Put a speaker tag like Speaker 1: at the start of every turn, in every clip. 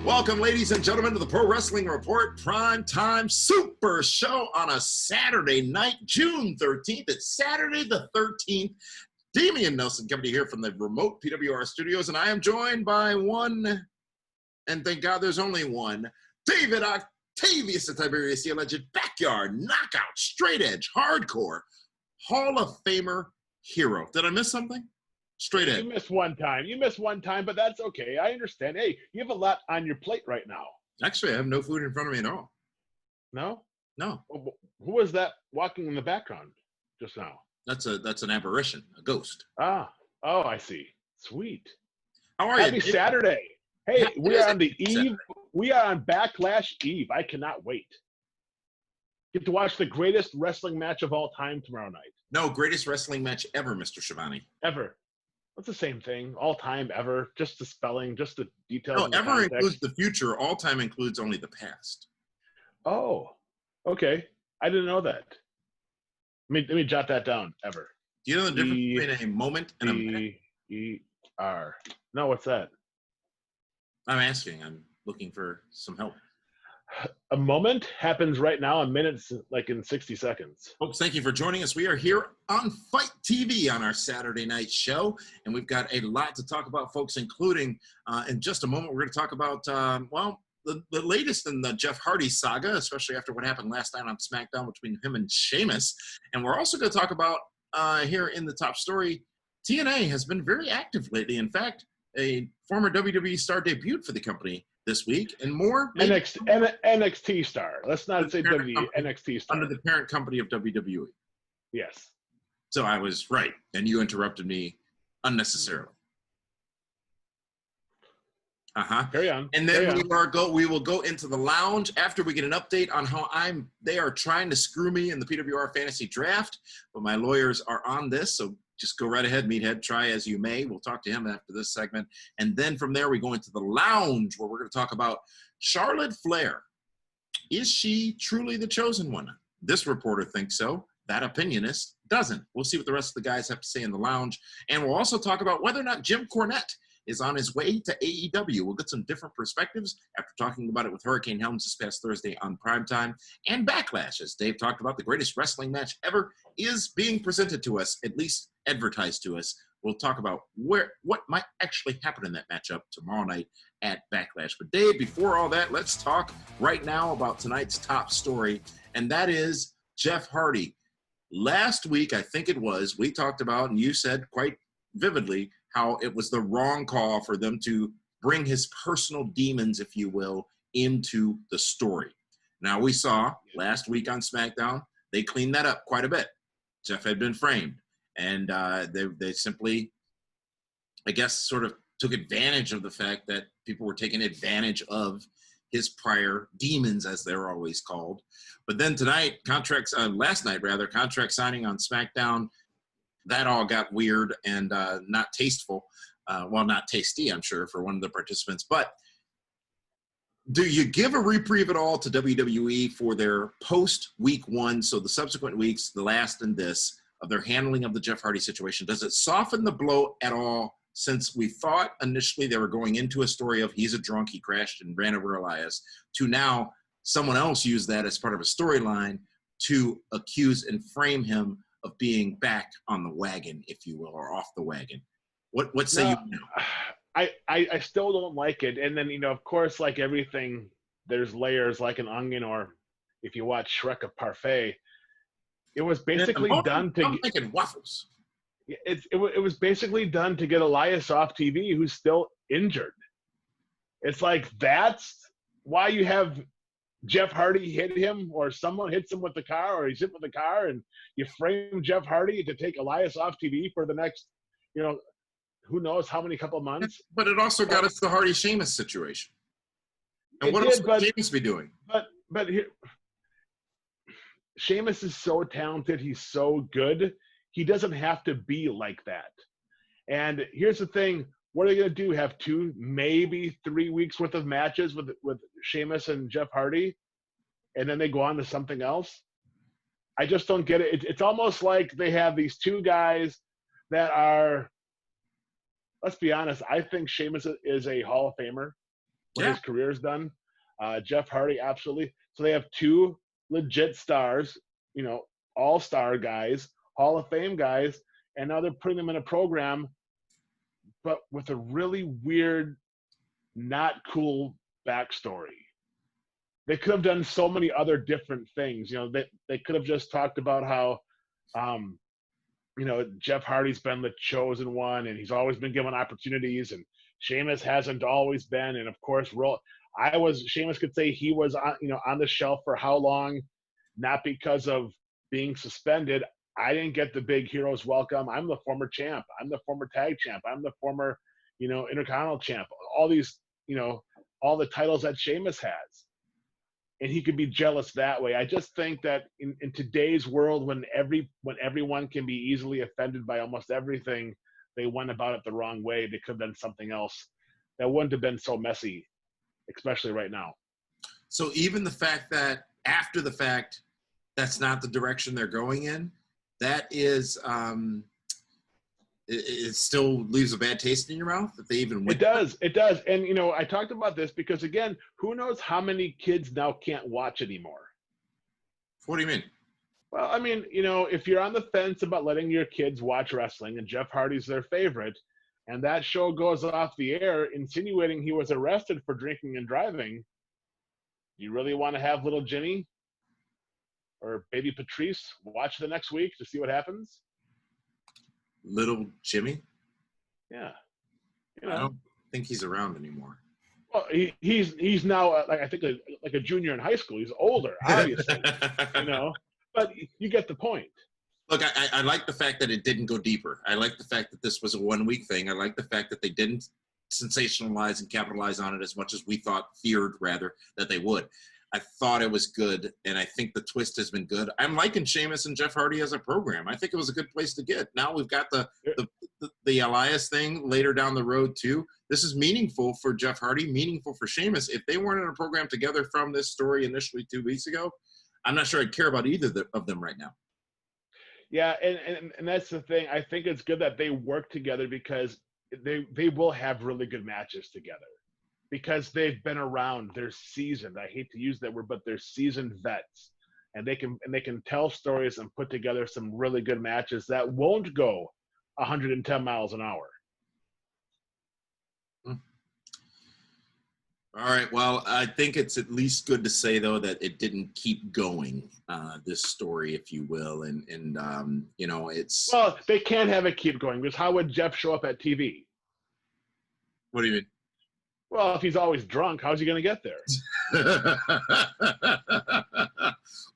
Speaker 1: Welcome, ladies and gentlemen, to the Pro Wrestling Report Primetime Super Show on a Saturday night, June 13th. It's Saturday the 13th. Damian Nelson coming to you here from the remote PWR studios, and I am joined by one, and thank God there's only one, David Octavius the Tiberius, the alleged backyard, knockout, straight edge, hardcore, Hall of Famer hero. Did I miss something? Straight edge.
Speaker 2: You missed one time, but that's okay. I understand. Hey, you have a lot on your plate right now.
Speaker 1: Actually, I have no food in front of me at all.
Speaker 2: No?
Speaker 1: No.
Speaker 2: Who was that walking in the background just now?
Speaker 1: That's an apparition, a ghost.
Speaker 2: Oh, I see. Sweet.
Speaker 1: How are you?
Speaker 2: Happy Saturday. Hey, we are on the eve.
Speaker 1: Saturday.
Speaker 2: We are on Backlash Eve. I cannot wait. Get to watch the greatest wrestling match of all time tomorrow night.
Speaker 1: No, greatest wrestling match ever, Mr. Schiavone.
Speaker 2: Ever. That's the same thing. All time, ever. Just the spelling, just the details.
Speaker 1: No,
Speaker 2: the
Speaker 1: ever
Speaker 2: context.
Speaker 1: includes the future. All time includes only the past.
Speaker 2: Oh, okay. I didn't know that. Let me jot that down. Ever.
Speaker 1: Do you know the difference between a moment and a minute?
Speaker 2: E-R. No, what's that?
Speaker 1: I'm asking. I'm looking for some help.
Speaker 2: A moment happens right now, a minute's like in 60 seconds.
Speaker 1: Folks, thank you for joining us. We are here on Fight TV on our Saturday night show, and we've got a lot to talk about, folks, including in just a moment, we're going to talk about, the latest in the Jeff Hardy saga, especially after what happened last night on Smackdown between him and Sheamus. And we're also going to talk about, here in the top story, TNA has been very active lately. In fact, a former WWE star debuted for the company this week, and more.
Speaker 2: NXT star. Let's not say NXT star.
Speaker 1: Under the parent company of WWE.
Speaker 2: Yes.
Speaker 1: So I was right, and you interrupted me unnecessarily.
Speaker 2: Carry on.
Speaker 1: And then we will go into the lounge after we get an update on how they are trying to screw me in the PWR fantasy draft, but my lawyers are on this, so just go right ahead, meathead. Try as you may. We'll talk to him after this segment. And then from there, we go into the lounge where we're going to talk about Charlotte Flair. Is she truly the chosen one? This reporter thinks so. That opinionist doesn't. We'll see what the rest of the guys have to say in the lounge. And we'll also talk about whether or not Jim Cornette is on his way to AEW. We'll get some different perspectives after talking about it with Hurricane Helms this past Thursday on Primetime. And Backlash, as Dave talked about, the greatest wrestling match ever is being presented to us, at least advertised to us. We'll talk about what might actually happen in that matchup tomorrow night at Backlash. But Dave, before all that, let's talk right now about tonight's top story, and that is Jeff Hardy. Last week, I think it was, we talked about, and you said quite vividly, how it was the wrong call for them to bring his personal demons, if you will, into the story. Now, we saw last week on SmackDown, they cleaned that up quite a bit. Jeff had been framed, and they simply, I guess, sort of took advantage of the fact that people were taking advantage of his prior demons, as they're always called. But then tonight, last night, contract signing on SmackDown, that all got weird and not tasteful. Not tasty, I'm sure, for one of the participants. But do you give a reprieve at all to WWE for their post-week one, so the subsequent weeks, the last and this, of their handling of the Jeff Hardy situation? Does it soften the blow at all, since we thought initially they were going into a story of he's a drunk, he crashed and ran over Elias, to now someone else use that as part of a storyline to accuse and frame him of being back on the wagon, if you will, or off the wagon? What say you now?
Speaker 2: I still don't like it. And then, of course, like everything, there's layers like an onion, or if you watch Shrek, a parfait. It was basically done to...
Speaker 1: I'm making waffles.
Speaker 2: It was basically done to get Elias off TV, who's still injured. It's like, that's why you have Jeff Hardy hit him, or someone hits him with the car, or he's hit with the car, and you frame Jeff Hardy to take Elias off TV for the next, who knows how many couple months.
Speaker 1: But it also got us the Hardy-Sheamus situation. And what else would Sheamus be doing?
Speaker 2: But here, Sheamus is so talented. He's so good. He doesn't have to be like that. And here's the thing. What are they going to do? Have 2, maybe 3 weeks worth of matches with Sheamus and Jeff Hardy, and then they go on to something else? I just don't get it. It's almost like they have these 2 guys that are, let's be honest, I think Sheamus is a Hall of Famer. what his career's done. Jeff Hardy, absolutely. So they have two legit stars, all-star guys, Hall of Fame guys, and now they're putting them in a program, but with a really weird, not cool backstory. They could have done so many other different things. They could have just talked about how, Jeff Hardy's been the chosen one, and he's always been given opportunities, and Sheamus hasn't always been. And of course, Sheamus could say he was on the shelf for how long, not because of being suspended. I didn't get the big hero's welcome. I'm the former champ. I'm the former tag champ. I'm the former, Intercontinental champ. All these, all the titles that Sheamus has. And he could be jealous that way. I just think that in today's world, when everyone can be easily offended by almost everything, they went about it the wrong way. They could have done something else that wouldn't have been so messy, especially right now.
Speaker 1: So even the fact that after the fact, that's not the direction they're going in, that is, it still leaves a bad taste in your mouth that they even went.
Speaker 2: It does. And, I talked about this because, again, who knows how many kids now can't watch anymore?
Speaker 1: What do you mean?
Speaker 2: Well, I mean, if you're on the fence about letting your kids watch wrestling and Jeff Hardy's their favorite, and that show goes off the air insinuating he was arrested for drinking and driving, you really want to have little Jimmy or baby Patrice watch the next week to see what happens?
Speaker 1: Little Jimmy?
Speaker 2: Yeah.
Speaker 1: I don't think he's around anymore.
Speaker 2: Well, he's now like, I think like a junior in high school. He's older, obviously. But you get the point.
Speaker 1: Look, I like the fact that it didn't go deeper. I like the fact that this was a 1 week thing. I like the fact that they didn't sensationalize and capitalize on it as much as we feared that they would. I thought it was good, and I think the twist has been good. I'm liking Sheamus and Jeff Hardy as a program. I think it was a good place to get. Now we've got the Elias thing later down the road too. This is meaningful for Jeff Hardy, meaningful for Sheamus. If they weren't in a program together from this story initially 2 weeks ago, I'm not sure I'd care about either of them right now.
Speaker 2: Yeah, and that's the thing. I think it's good that they work together because they will have really good matches together. Because they've been around, they're seasoned. I hate to use that word, but they're seasoned vets, and they can tell stories and put together some really good matches that won't go 110 miles an hour.
Speaker 1: All right. Well, I think it's at least good to say though that it didn't keep going, this story, if you will, and it's.
Speaker 2: Well, they can't have it keep going because how would Jeff show up at TV?
Speaker 1: What do you mean?
Speaker 2: Well, if he's always drunk, how's he going to get there?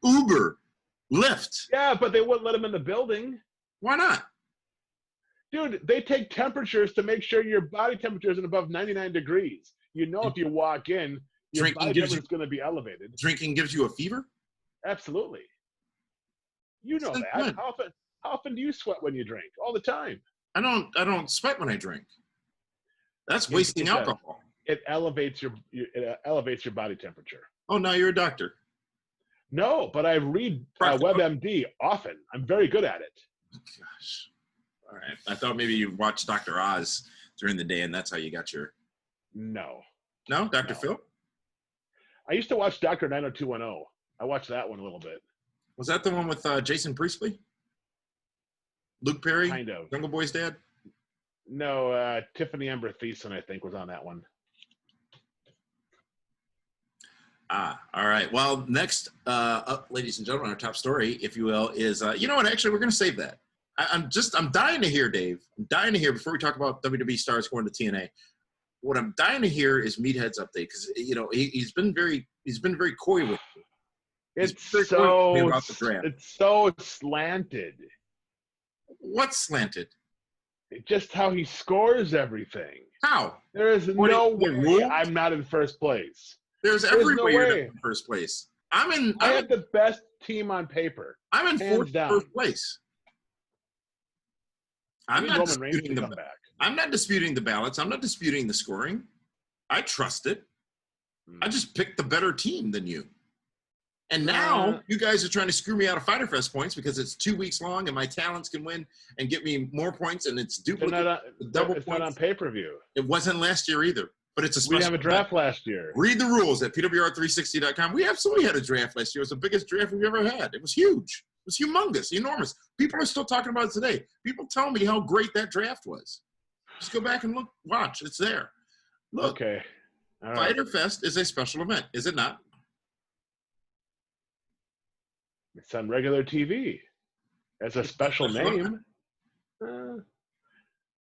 Speaker 1: Uber, Lyft.
Speaker 2: Yeah, but they wouldn't let him in the building.
Speaker 1: Why not?
Speaker 2: Dude, they take temperatures to make sure your body temperature isn't above 99 degrees. If you walk in, your body temperature is going to be elevated.
Speaker 1: Drinking gives you a fever?
Speaker 2: Absolutely. You know that. Good. How often do you sweat when you drink? All the time.
Speaker 1: I don't sweat when I drink. That's wasting alcohol.
Speaker 2: It elevates your body temperature.
Speaker 1: Oh, now you're a doctor.
Speaker 2: No, but I read WebMD often. I'm very good at it.
Speaker 1: Oh, gosh. All right. I thought maybe you watched Dr. Oz during the day, and that's how you got your.
Speaker 2: No.
Speaker 1: No, Dr. Phil?
Speaker 2: I used to watch Dr. 90210. I watched that one a little bit.
Speaker 1: Was that the one with Jason Priestley? Luke Perry?
Speaker 2: Kind of.
Speaker 1: Jungle Boy's dad?
Speaker 2: No, Tiffany Amber Thiessen, I think, was on that one.
Speaker 1: All right. Well, next up, ladies and gentlemen, our top story, if you will, is, you know what, actually, we're going to save that. I'm dying to hear, Dave. I'm dying to hear, before we talk about WWE stars going to TNA, what I'm dying to hear is Meathead's update, because, he's been very coy with me.
Speaker 2: It's so slanted.
Speaker 1: What's slanted?
Speaker 2: Just how he scores everything.
Speaker 1: How?
Speaker 2: There is no way I'm not in first place.
Speaker 1: There's every way you're in first place. I
Speaker 2: have the best team on paper.
Speaker 1: I'm in first place. I'm not disputing the ballots. I'm not disputing the scoring. I trust it. I just picked the better team than you. And now you guys are trying to screw me out of Fighter Fest points because it's 2 weeks long and my talents can win and get me more points, and it's duplicate.
Speaker 2: It's not on pay-per-view.
Speaker 1: It wasn't last year either. But it's a
Speaker 2: We
Speaker 1: special
Speaker 2: didn't have a draft last year.
Speaker 1: Read the rules at PWR360.com. We absolutely had a draft last year. It was the biggest draft we've ever had. It was huge. It was humongous, enormous. People are still talking about it today. People tell me how great that draft was. Just go back and look, watch. It's there. Look,
Speaker 2: Okay. All right.
Speaker 1: Fighter Fest is a special event, is it not?
Speaker 2: It's on regular TV. It's a special name.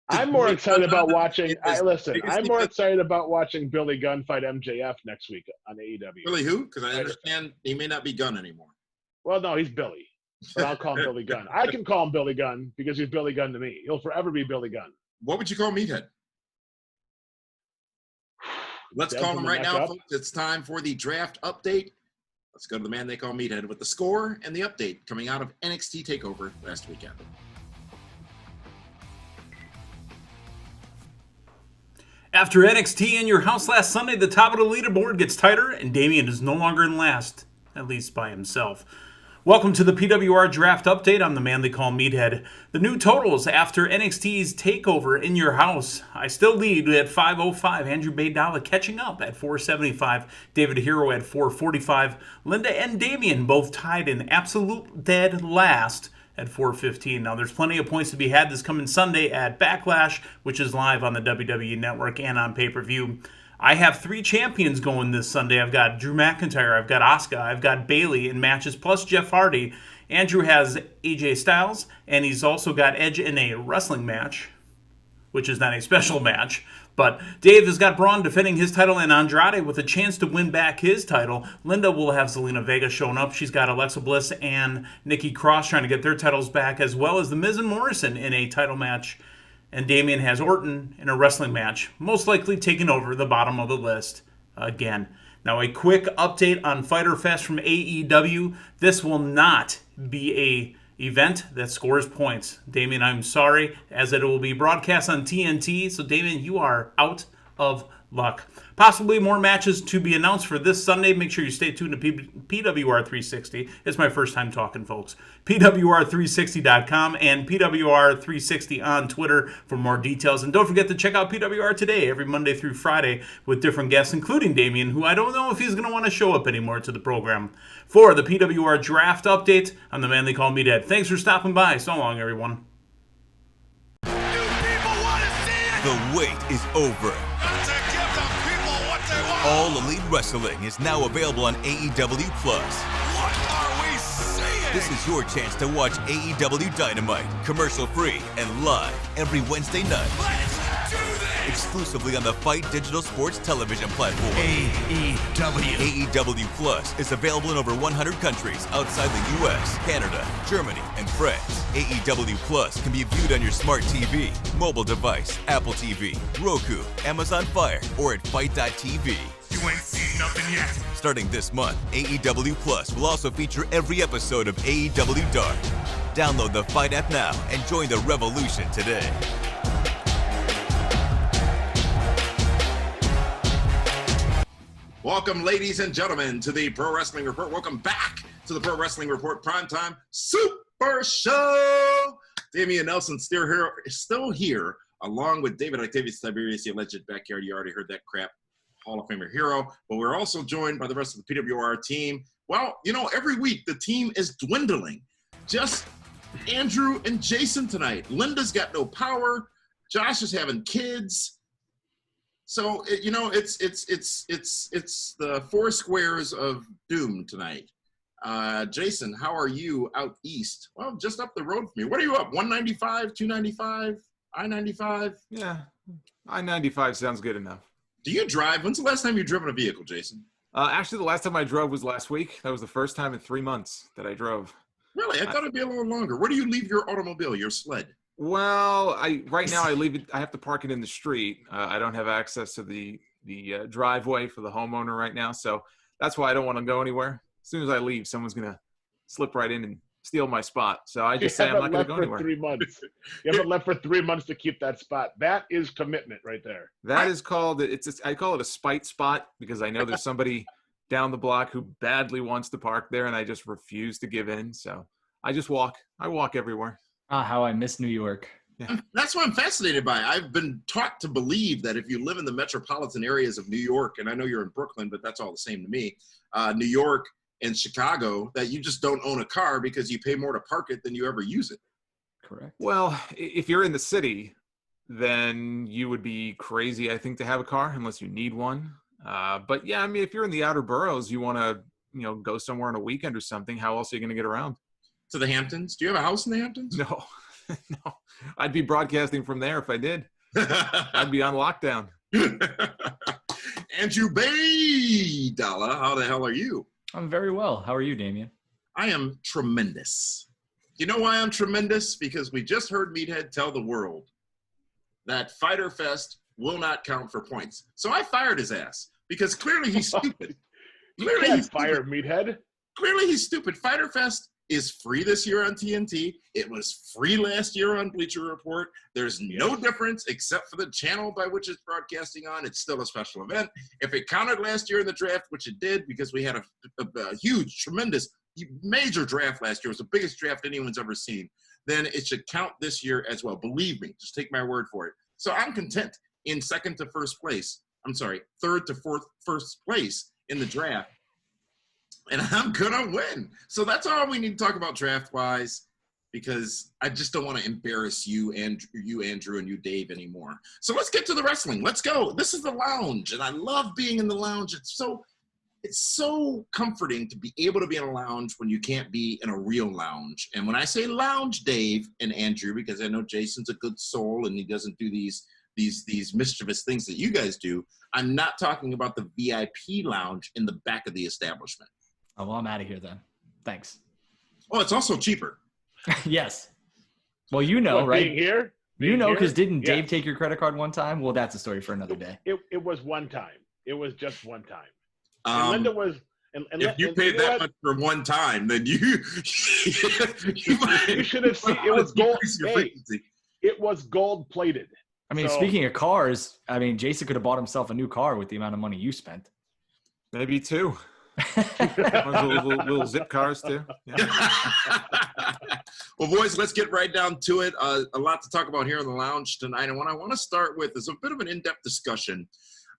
Speaker 2: I'm more excited about watching. I'm more excited about watching Billy Gunn fight MJF next week on AEW.
Speaker 1: Billy who? Because I understand he may not be Gunn anymore.
Speaker 2: Well, no, he's Billy, but I'll call him Billy Gunn. I can call him Billy Gunn because he's Billy Gunn to me. He'll forever be Billy Gunn.
Speaker 1: What would you call Meathead? Let's call him right now, folks. It's time for the draft update. Let's go to the man they call Meathead with the score and the update coming out of NXT TakeOver last weekend.
Speaker 3: After NXT in your house last Sunday, the top of the leaderboard gets tighter, and Damian is no longer in last, at least by himself. Welcome to the PWR Draft Update. I'm the man they call Meathead. The new totals after NXT's takeover in your house. I still lead at 505. Andrew Baydala catching up at 475. David Hero at 445. Linda and Damian both tied in absolute dead last at 415. Now, there's plenty of points to be had this coming Sunday at Backlash, which is live on the WWE Network and on pay-per-view. I have 3 champions going this Sunday. I've got Drew McIntyre, I've got Asuka, I've got Bayley in matches, plus Jeff Hardy. Andrew has AJ Styles, and he's also got Edge in a wrestling match, which is not a special match. But Dave has got Braun defending his title and Andrade with a chance to win back his title. Linda will have Zelina Vega showing up. She's got Alexa Bliss and Nikki Cross trying to get their titles back, as well as The Miz and Morrison in a title match. And Damian has Orton in a wrestling match, most likely taking over the bottom of the list again. Now, a quick update on Fyter Fest from AEW. This will not be a event that scores points. Damian, I'm sorry, as it will be broadcast on TNT. So, Damian, you are out of luck. Possibly more matches to be announced for this Sunday. Make sure you stay tuned to PWR 360. It's my first time talking, folks. PWR360.com and PWR360 on Twitter for more details. And don't forget to check out PWR Today every Monday through Friday with different guests, including Damian, who I don't know if he's going to want to show up anymore to the program. For the PWR Draft Update, I'm the man they call Meathead. Thanks for stopping by. So long, everyone.
Speaker 4: The wait is over. All Elite Wrestling is now available on AEW+.
Speaker 5: What are we seeing?
Speaker 4: This is your chance to watch AEW Dynamite, commercial-free and live every Wednesday night.
Speaker 5: Let's do this!
Speaker 4: Exclusively on the Fight Digital Sports television platform. AEW Plus is available in over 100 countries outside the U.S., Canada, Germany, and France. AEW Plus can be viewed on your smart TV, mobile device, Apple TV, Roku, Amazon Fire, or at Fight.tv.
Speaker 5: You ain't seen nothing yet.
Speaker 4: Starting this month, AEW Plus will also feature every episode of AEW Dark. Download the Fight app now and join the revolution today.
Speaker 1: Welcome, ladies and gentlemen, to the Pro Wrestling Report. Welcome back to the Pro Wrestling Report Primetime Super Show. Damian Nelson still here, along with David Octavius Tiberius, the alleged backyard. You already heard that crap. Hall of Famer hero. But we're also joined by the rest of the PWR team. Well, you know, every week the team is dwindling. Just Andrew and Jason tonight. Linda's got no power. Josh is having kids. So you know, it's the 4 squares of doom tonight. Jason, how are you out east? Well, just up the road from me. What are you up? 195, 295, I-95?
Speaker 6: Yeah, I-95 sounds good enough.
Speaker 1: Do you drive? When's the last time you've driven a vehicle, Jason?
Speaker 6: Actually, the last time I drove was last week. That was the first time in 3 months that I drove.
Speaker 1: Really? I thought it'd be a little longer. Where do you leave your automobile, your sled?
Speaker 6: Well, right now I leave it. I have to park it in the street. I don't have access to the driveway for the homeowner right now, so that's why I don't want to go anywhere. As soon as I leave, someone's gonna slip right in and steal my spot. So I just say I'm not going to go anywhere.
Speaker 2: 3 months. You haven't left for 3 months to keep that spot. That is commitment right there.
Speaker 6: That is called I call it a spite spot because I know there's somebody down the block who badly wants to park there, and I just refuse to give in. So I just walk. I walk everywhere.
Speaker 7: How I miss New York.
Speaker 1: That's what I'm fascinated by. I've been taught to believe that if you live in the metropolitan areas of New York, and I know you're in Brooklyn, but that's all the same to me, New York and Chicago, that you just don't own a car because you pay more to park it than you ever use it.
Speaker 7: Correct.
Speaker 6: Well, if you're in the city, then you would be crazy, I think, to have a car unless you need one. But yeah, I mean, if you're in the outer boroughs, you want to, go somewhere on a weekend or something. How else are you going to get around?
Speaker 1: To the Hamptons? Do you have a house in the Hamptons?
Speaker 6: No, no. I'd be broadcasting from there if I did. I'd be on lockdown.
Speaker 1: Andrew Baydala, how the hell are you?
Speaker 7: I'm very well. How are you, Damien?
Speaker 1: I am tremendous. You know why I'm tremendous? Because we just heard Meathead tell the world that Fyter Fest will not count for points. So I fired his ass because clearly he's stupid.
Speaker 2: You can't fire Meathead.
Speaker 1: Clearly he's stupid. Fyter Fest is free this year on TNT. It was free last year on Bleacher Report. There's no difference except for the channel by which it's broadcasting on. It's still a special event. If it counted last year in the draft, which it did because we had a huge, tremendous, major draft last year. It was the biggest draft anyone's ever seen. Then it should count this year as well. Believe me. Just take my word for it. So I'm content in third to first place in the draft. And I'm going to win. So that's all we need to talk about draft-wise, because I just don't want to embarrass you, Andrew, and you, Dave, anymore. So let's get to the wrestling. Let's go. This is the lounge, and I love being in the lounge. It's so comforting to be able to be in a lounge when you can't be in a real lounge. And when I say lounge, Dave and Andrew, because I know Jason's a good soul and he doesn't do these mischievous things that you guys do, I'm not talking about the VIP lounge in the back of the establishment.
Speaker 7: Oh, well, I'm out of here then. Thanks.
Speaker 1: Oh, it's also cheaper.
Speaker 7: Yes. Well, right?
Speaker 2: Being here?
Speaker 7: Because didn't Dave take your credit card one time? Well, that's a story for another day.
Speaker 2: It was one time. It was just one time. And
Speaker 1: Um,
Speaker 2: Linda was.
Speaker 1: if you paid that much for one time, then you
Speaker 2: should have seen. It was gold. It was gold plated.
Speaker 7: I mean, speaking of cars, Jason could have bought himself a new car with the amount of money you spent.
Speaker 6: Maybe two. little zip cars too. Yeah.
Speaker 1: Well, boys, let's get right down to it. A lot to talk about here in the lounge tonight. And what I want to start with is a bit of an in-depth discussion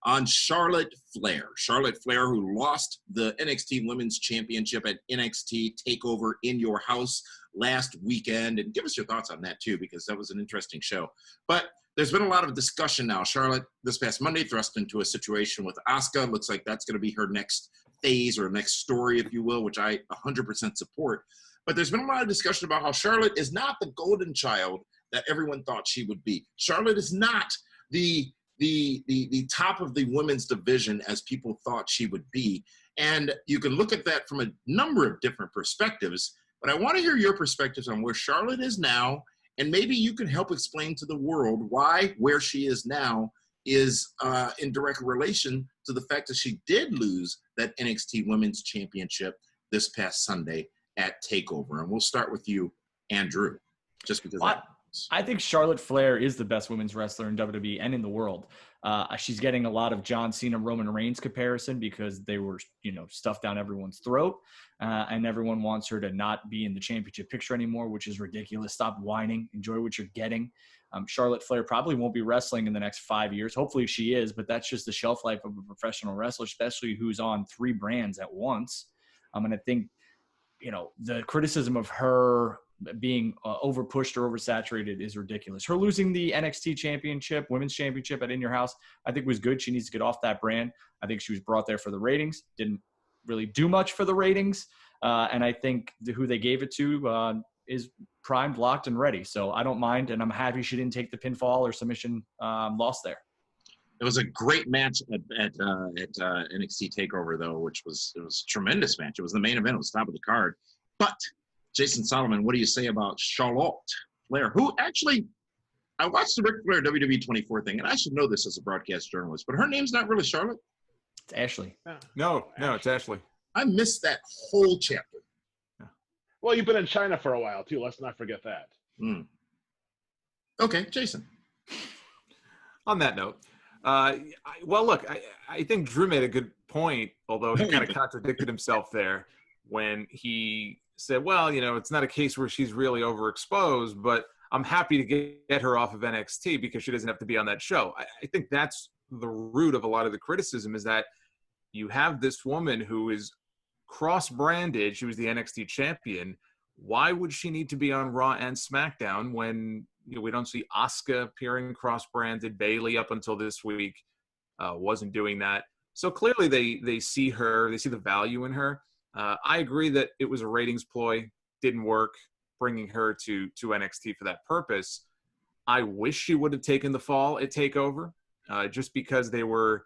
Speaker 1: on Charlotte Flair. Charlotte Flair, who lost the NXT Women's Championship at NXT TakeOver in Your House last weekend. And give us your thoughts on that, too, because that was an interesting show. But there's been a lot of discussion now. Charlotte, this past Monday, thrust into a situation with Asuka. Looks like that's going to be her next phase or next story, if you will, which I 100% support. But there's been a lot of discussion about how Charlotte is not the golden child that everyone thought she would be. Charlotte is not the top of the women's division as people thought she would be. And you can look at that from a number of different perspectives. But I want to hear your perspectives on where Charlotte is now. And maybe you can help explain to the world why where she is now is in direct relation to the fact that she did lose that NXT Women's Championship this past Sunday at TakeOver. And we'll start with you, Andrew, just because
Speaker 7: I think Charlotte Flair is the best women's wrestler in WWE and in the world. She's getting a lot of John Cena, Roman Reigns comparison because they were, stuffed down everyone's throat. And everyone wants her to not be in the championship picture anymore, which is ridiculous. Stop whining. Enjoy what you're getting. Charlotte Flair probably won't be wrestling in the next 5 years. Hopefully she is, but that's just the shelf life of a professional wrestler, especially who's on 3 brands at once. And I think, the criticism of her being over-pushed or oversaturated is ridiculous. Her losing the NXT championship, women's championship at In Your House, I think was good. She needs to get off that brand. I think she was brought there for the ratings. Didn't really do much for the ratings. And I think who they gave it to is primed, locked, and ready. So I don't mind, and I'm happy she didn't take the pinfall or submission loss there.
Speaker 1: It was a great match at NXT TakeOver, though, it was a tremendous match. It was the main event. It was top of the card. But, Jason Solomon, what do you say about Charlotte Flair, who actually – I watched the Ric Flair WWE 24 thing, and I should know this as a broadcast journalist, but her name's not really Charlotte.
Speaker 7: It's Ashley.
Speaker 6: No, it's Ashley.
Speaker 1: I missed that whole chapter.
Speaker 2: Well, you've been in China for a while, too. Let's not forget that.
Speaker 1: Okay, Jason.
Speaker 6: On that note, I think Drew made a good point, although he kind of contradicted himself there when he said, well, it's not a case where she's really overexposed, but I'm happy to get her off of NXT because she doesn't have to be on that show. I think that's the root of a lot of the criticism, is that you have this woman who is cross-branded. She was the NXT champion. Why would she need to be on Raw and SmackDown when we don't see Asuka appearing cross-branded? Bayley up until this week wasn't doing that. So clearly they see her, they see the value in her. I agree that it was a ratings ploy, didn't work, bringing her to NXT for that purpose. I wish she would have taken the fall at TakeOver, just because they were,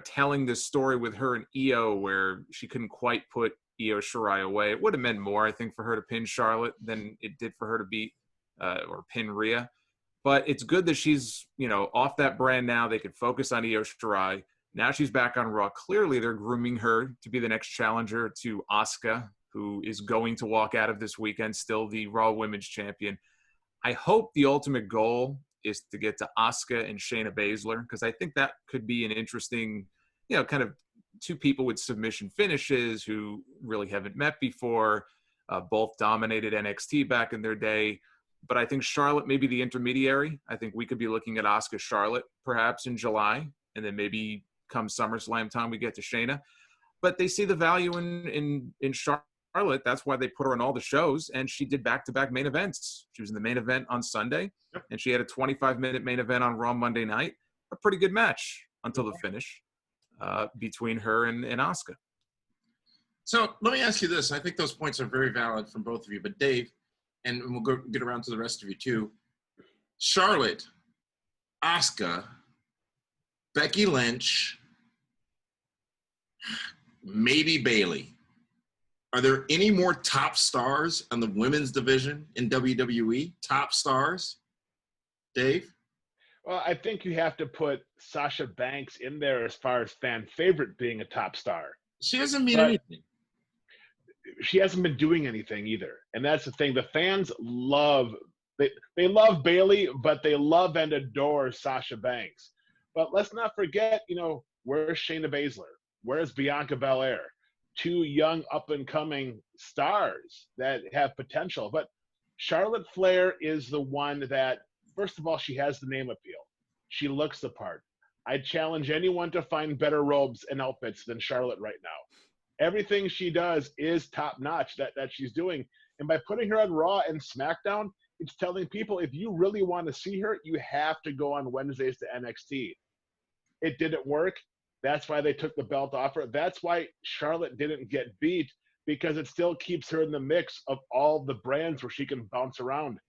Speaker 6: telling this story with her and Io where she couldn't quite put Io Shirai away. It would have meant more, I think, for her to pin Charlotte than it did for her to beat or pin Rhea. But it's good that she's, off that brand now. They could focus on Io Shirai. Now she's back on Raw. Clearly, they're grooming her to be the next challenger to Asuka, who is going to walk out of this weekend still the Raw Women's Champion. I hope the ultimate goal is to get to Asuka and Shayna Baszler, because I think that could be an interesting, kind of two people with submission finishes who really haven't met before, both dominated NXT back in their day. But I think Charlotte may be the intermediary. I think we could be looking at Asuka Charlotte perhaps in July, and then maybe come SummerSlam time we get to Shayna. But they see the value in Charlotte. That's why they put her on all the shows, and she did back-to-back main events. She was in the main event on Sunday, and she had a 25-minute main event on Raw Monday night. A pretty good match until the finish between her and Asuka.
Speaker 1: So let me ask you this. I think those points are very valid from both of you. But Dave, and we'll get around to the rest of you too. Charlotte, Asuka, Becky Lynch, maybe Bayley. Are there any more top stars on the women's division in WWE? Top stars? Dave?
Speaker 2: Well, I think you have to put Sasha Banks in there as far as fan favorite being a top star.
Speaker 1: She doesn't mean anything.
Speaker 2: She hasn't been doing anything either. And that's the thing. The fans love they love Bayley, but they love and adore Sasha Banks. But let's not forget, where's Shayna Baszler? Where's Bianca Belair? Two young up-and-coming stars that have potential. But Charlotte Flair is the one that, first of all, she has the name appeal. She looks the part. I challenge anyone to find better robes and outfits than Charlotte right now. Everything she does is top-notch that she's doing. And by putting her on Raw and SmackDown, it's telling people, if you really want to see her, you have to go on Wednesdays to NXT. It didn't work. That's why they took the belt off her. That's why Charlotte didn't get beat, because it still keeps her in the mix of all the brands where she can bounce around.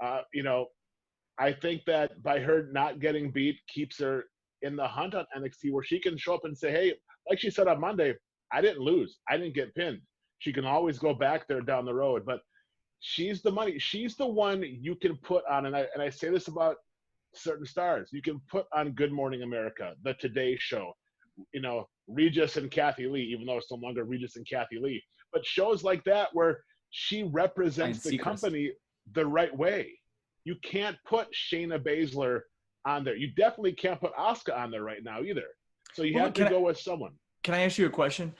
Speaker 2: I think that by her not getting beat keeps her in the hunt on NXT, where she can show up and say, hey, like she said on Monday, I didn't lose. I didn't get pinned. She can always go back there down the road. But she's the money. She's the one you can put on, and I say this about certain stars. You can put on Good Morning America, The Today Show, Regis and Kathy Lee, even though it's no longer Regis and Kathy Lee. But shows like that where she represents the company the right way. You can't put Shayna Baszler on there. You definitely can't put Asuka on there right now either. So you have to go with someone.
Speaker 7: Can I ask you a question?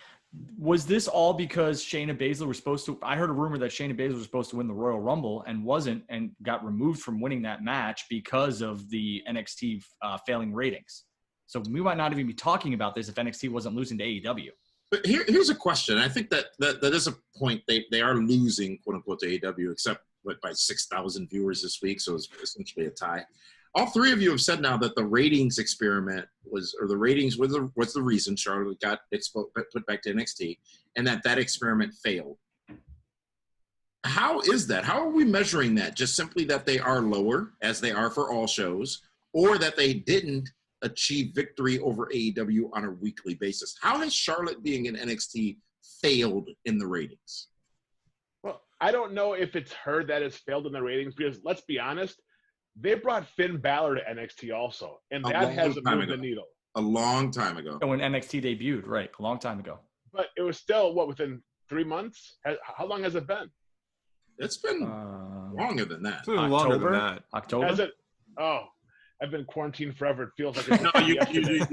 Speaker 7: Was this all because Shayna Baszler was supposed to – I heard a rumor that Shayna Baszler was supposed to win the Royal Rumble and wasn't, and got removed from winning that match because of the NXT failing ratings. So we might not even be talking about this if NXT wasn't losing to AEW.
Speaker 1: But here's a question. I think that is a point. They are losing, quote unquote, to AEW, except by 6,000 viewers this week, so it's essentially a tie. All three of you have said now that the ratings experiment was the reason Charlotte got put back to NXT, and that experiment failed. How is that? How are we measuring that? Just simply that they are lower, as they are for all shows, or that they didn't achieve victory over AEW on a weekly basis? How has Charlotte being in NXT failed in the ratings?
Speaker 2: Well, I don't know if it's her that has failed in the ratings, because let's be honest, they brought Finn Balor to NXT also, and that hasn't moved the needle.
Speaker 1: A long time ago.
Speaker 7: And when NXT debuted, right, a long time ago.
Speaker 2: But it was still, within 3 months? How long has it been?
Speaker 1: It's been longer than that.
Speaker 6: It's been longer than that.
Speaker 7: October?
Speaker 2: Has it? Oh, I've been quarantined forever. It feels like it's
Speaker 1: no,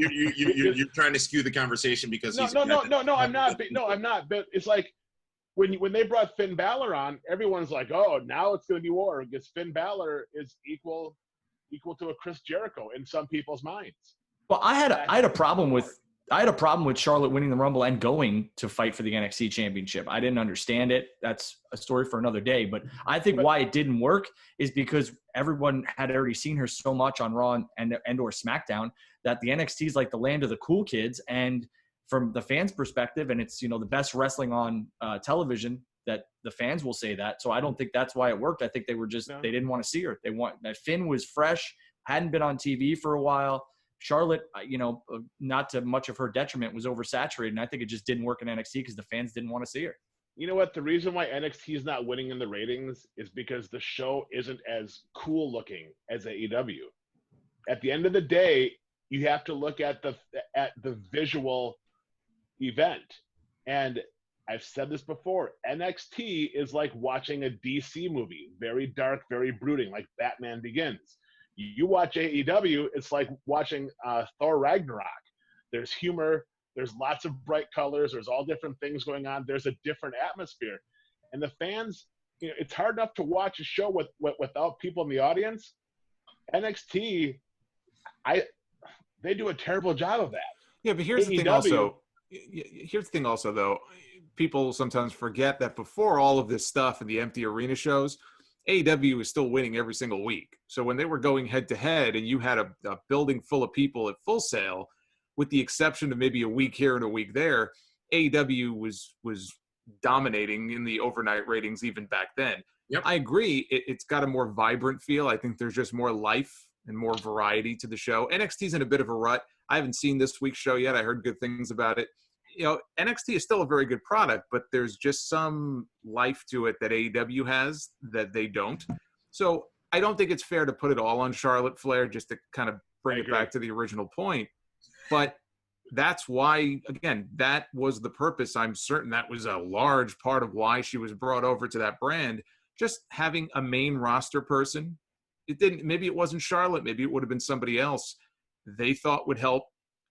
Speaker 1: you're trying to skew the conversation because
Speaker 2: no, I'm not. No, I'm not. But it's like when they brought Finn Balor on, everyone's like, oh, now it's going to be war because Finn Balor is equal to a Chris Jericho in some people's minds.
Speaker 7: Well, I had a problem with Charlotte winning the Rumble and going to fight for the NXT Championship. I didn't understand it. That's a story for another day. But I think why it didn't work is because everyone had already seen her so much on Raw and or SmackDown that the NXT is like the land of the cool kids. And from the fans' perspective, and it's, the best wrestling on television, that the fans will say that. So I don't think that's why it worked. I think they were just they didn't want to see her. That Finn was fresh, hadn't been on TV for a while. Charlotte, not to much of her detriment, was oversaturated, and I think it just didn't work in NXT because the fans didn't want to see her.
Speaker 2: You know what? The reason why NXT is not winning in the ratings is because the show isn't as cool looking as AEW. At the end of the day, you have to look at the visual event. And I've said this before, NXT is like watching a DC movie, very dark, very brooding, like Batman Begins. You watch AEW, it's like watching Thor Ragnarok. There's humor, there's lots of bright colors, there's all different things going on, there's a different atmosphere. And the fans, it's hard enough to watch a show without people in the audience. NXT, they do a terrible job of that.
Speaker 6: Yeah, but here's the thing also. Here's the thing also, though. People sometimes forget that before all of this stuff and the empty arena shows, AEW is still winning every single week. So when they were going head-to-head and you had a building full of people at Full Sail, with the exception of maybe a week here and a week there, AEW was dominating in the overnight ratings even back then.
Speaker 1: Yep.
Speaker 6: I agree. It's got a more vibrant feel. I think there's just more life and more variety to the show. NXT's in a bit of a rut. I haven't seen this week's show yet. I heard good things about it. NXT is still a very good product, but there's just some life to it that AEW has that they don't. So I don't think it's fair to put it all on Charlotte Flair, just to kind of bring it back to the original point. But that's why, again, that was the purpose. I'm certain that was a large part of why she was brought over to that brand. Just having a main roster person, maybe it wasn't Charlotte, maybe it would have been somebody else they thought would help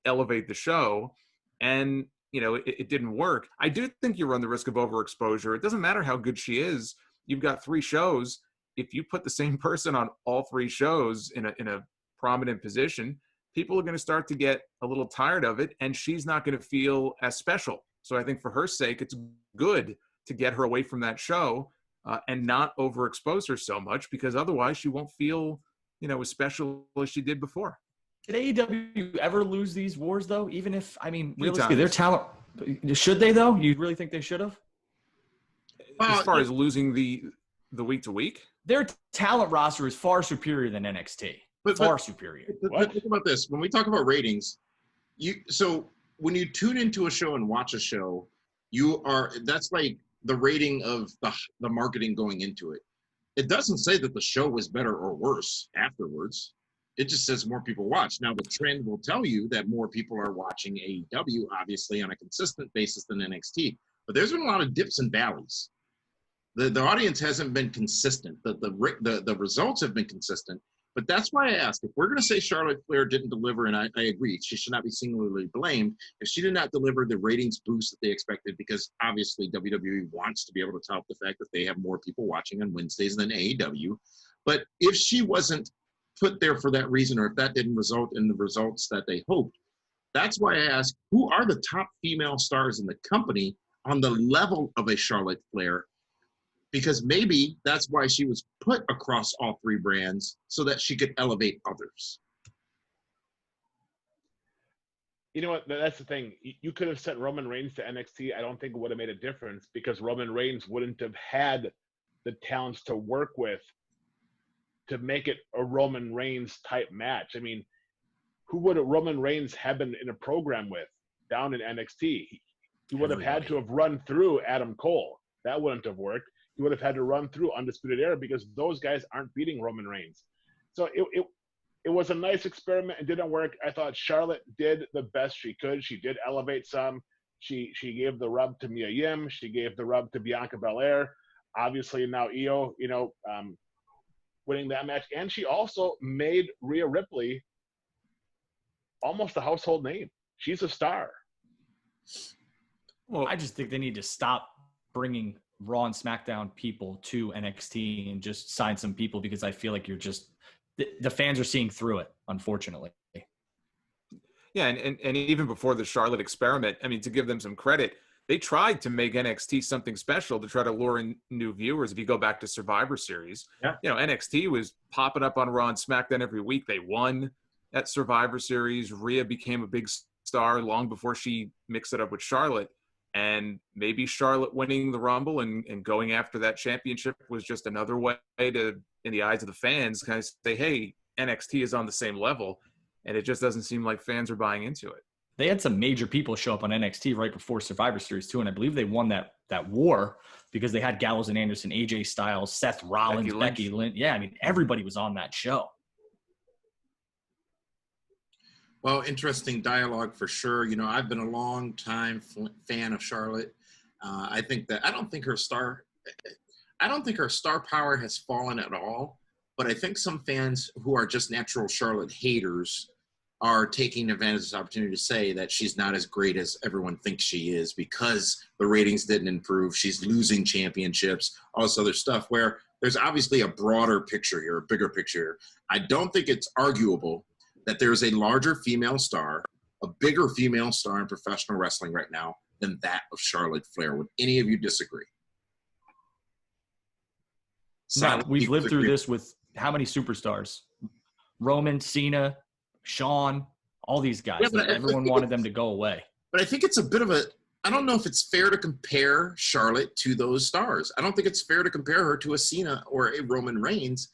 Speaker 6: elevate the show. And it didn't work. I do think you run the risk of overexposure. It doesn't matter how good she is. You've got 3 shows. If you put the same person on all 3 shows in a prominent position, people are going to start to get a little tired of it, and she's not going to feel as special. So I think for her sake, it's good to get her away from that show and not overexpose her so much, because otherwise she won't feel, as special as she did before.
Speaker 7: Did AEW ever lose these wars, though? Even if, realistically, their talent, should they, though? You really think they should have?
Speaker 6: As far as losing the week to week?
Speaker 7: Their talent roster is far superior than NXT. Far superior.
Speaker 1: But think about this. When we talk about ratings, so when you tune into a show and watch a show, that's like the rating of the marketing going into it. It doesn't say that the show was better or worse afterwards. It just says more people watch. Now, the trend will tell you that more people are watching AEW, obviously, on a consistent basis than NXT. But there's been a lot of dips and valleys. The audience hasn't been consistent. The results have been consistent. But that's why I asked, if we're going to say Charlotte Flair didn't deliver, and I agree, she should not be singularly blamed, if she did not deliver the ratings boost that they expected, because obviously WWE wants to be able to tout the fact that they have more people watching on Wednesdays than AEW. But if she wasn't put there for that reason, or if that didn't result in the results that they hoped, that's why I asked, who are the top female stars in the company on the level of a Charlotte Flair? Because maybe that's why she was put across all 3 brands, so that she could elevate others.
Speaker 2: You know what? That's the thing. You could have sent Roman Reigns to NXT. I don't think it would have made a difference, because Roman Reigns wouldn't have had the talents to work with to make it a Roman Reigns type match. Who would Roman Reigns have been in a program with down in NXT? He would have had to have run through Adam Cole. That wouldn't have worked. He would have had to run through Undisputed Era, because those guys aren't beating Roman Reigns. So it was a nice experiment. It didn't work. I thought Charlotte did the best she could. She did elevate some. She gave the rub to Mia Yim. She gave the rub to Bianca Belair. Obviously now Io, winning that match. And she also made Rhea Ripley almost a household name. She's a star.
Speaker 7: Well, I just think they need to stop bringing Raw and SmackDown people to NXT and just sign some people, because I feel like the fans are seeing through it, unfortunately.
Speaker 6: Yeah, and even before the Charlotte experiment, I mean, to give them some credit, they tried to make NXT something special to try to lure in new viewers. If you go back to Survivor Series, NXT was popping up on Raw and SmackDown every week. They won at Survivor Series. Rhea became a big star long before she mixed it up with Charlotte. And maybe Charlotte winning the Rumble and going after that championship was just another way to, in the eyes of the fans, kind of say, hey, NXT is on the same level. And it just doesn't seem like fans are buying into it.
Speaker 7: They had some major people show up on NXT right before Survivor Series too, and I believe they won that war because they had Gallows and Anderson, AJ Styles, Seth Rollins, Becky Lynch. Yeah, I mean, everybody was on that show.
Speaker 1: Well, interesting dialogue for sure. You know, I've been a long time fan of Charlotte. I don't think her star power has fallen at all. But I think some fans who are just natural Charlotte haters are taking advantage of this opportunity to say that she's not as great as everyone thinks she is because the ratings didn't improve. She's losing championships, all this other stuff, where there's obviously a broader picture here, a bigger picture. I don't think it's arguable that there's a larger female star, a bigger female star in professional wrestling right now than that of Charlotte Flair. Would any of you disagree?
Speaker 7: No, we've lived through this with how many superstars? Roman, Cena, Shawn, all these guys.
Speaker 1: Yeah,
Speaker 7: everyone wanted them to go away.
Speaker 1: But I think it's a bit of I don't know if it's fair to compare Charlotte to those stars. I don't think it's fair to compare her to a Cena or a Roman Reigns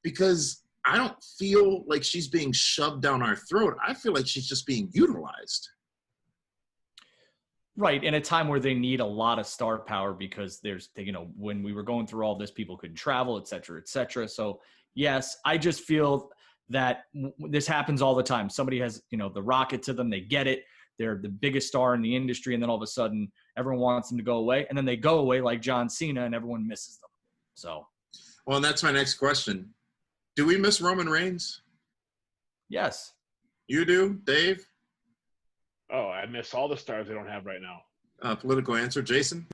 Speaker 1: because I don't feel like she's being shoved down our throat. I feel like she's just being utilized.
Speaker 7: Right, in a time where they need a lot of star power because when we were going through all this, people couldn't travel, et cetera, et cetera. So, yes, I just feel that this happens all the time. Somebody has, the rocket to them. They get it. They're the biggest star in the industry, and then all of a sudden, everyone wants them to go away. And then they go away like John Cena, and everyone misses them. So,
Speaker 1: well, and that's my next question. Do we miss Roman Reigns?
Speaker 7: Yes.
Speaker 1: You do, Dave?
Speaker 2: Oh, I miss all the stars they don't have right now.
Speaker 1: Political answer, Jason?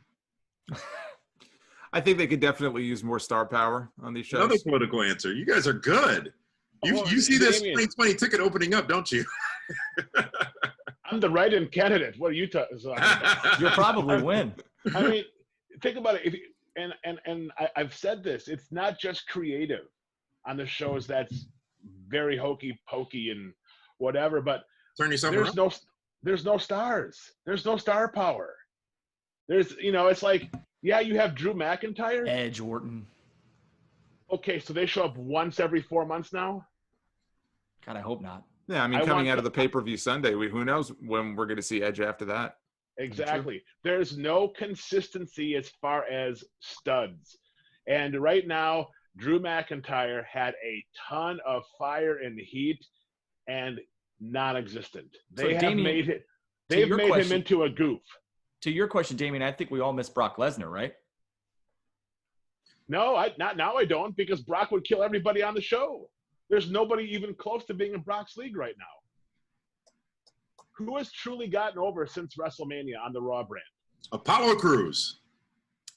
Speaker 6: I think they could definitely use more star power on these shows.
Speaker 1: Another political answer. You guys are good. You see this 2020 ticket opening up, don't you?
Speaker 2: I'm the write-in candidate. What are you talking about?
Speaker 7: You'll probably win.
Speaker 2: I mean, think about it. I've said this. It's not just creative on the shows that's very hokey pokey and whatever, but
Speaker 1: turn yourself around.
Speaker 2: There's no stars. There's no star power. It's like, yeah, you have Drew McIntyre.
Speaker 7: Edge, Orton.
Speaker 2: Okay, so they show up once every 4 months now?
Speaker 7: God, I hope not.
Speaker 6: Yeah, I mean, coming out of the pay-per-view Sunday, who knows when we're going to see Edge after that.
Speaker 2: Exactly. There's no consistency as far as studs. And right now, Drew McIntyre had a ton of fire and heat and non-existent. They've made him into a goof.
Speaker 7: To your question, Damien, I think we all miss Brock Lesnar, right?
Speaker 2: No, not now. I don't, because Brock would kill everybody on the show. There's nobody even close to being in Brock's league right now. Who has truly gotten over since WrestleMania on the Raw brand?
Speaker 1: Apollo Crews.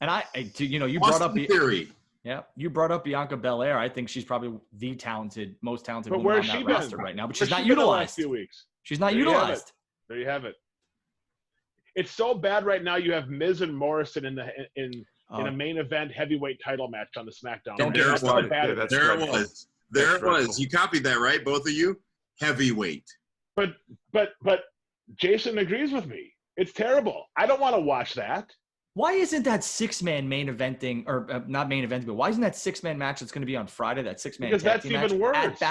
Speaker 7: And you brought up
Speaker 1: Theory.
Speaker 7: Yeah, you brought up Bianca Belair. I think she's probably the most talented woman on that roster right now. But she's not utilized.
Speaker 2: Last few weeks.
Speaker 7: She's not utilized.
Speaker 2: There you have it. It's so bad right now. You have Miz and Morrison in a main event heavyweight title match on the Smackdown.
Speaker 1: There it was. You copied that, right? Both of you? Heavyweight.
Speaker 2: But Jason agrees with me. It's terrible. I don't want to watch that.
Speaker 7: Why isn't that six-man main eventing, or not main eventing, but why isn't that six-man match that's going to be on Friday, that six-man tag team match?
Speaker 2: Because that's even worse.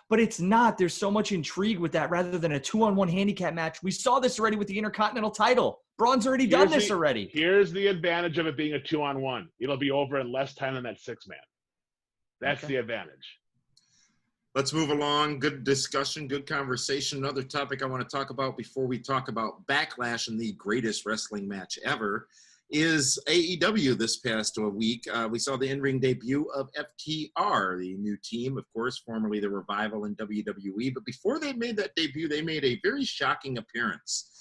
Speaker 7: But it's not. There's so much intrigue with that rather than a 2-on-1 handicap match. We saw this already with the Intercontinental title. Braun's already done this already.
Speaker 2: Here's the advantage of it being a 2-on-1. It'll be over in less time than that six-man. That's the advantage.
Speaker 1: Let's move along. Good discussion, good conversation. Another topic I want to talk about before we talk about Backlash and the greatest wrestling match ever is AEW this past week. We saw the in-ring debut of FTR, the new team, of course, formerly the Revival in WWE. But before they made that debut, they made a very shocking appearance.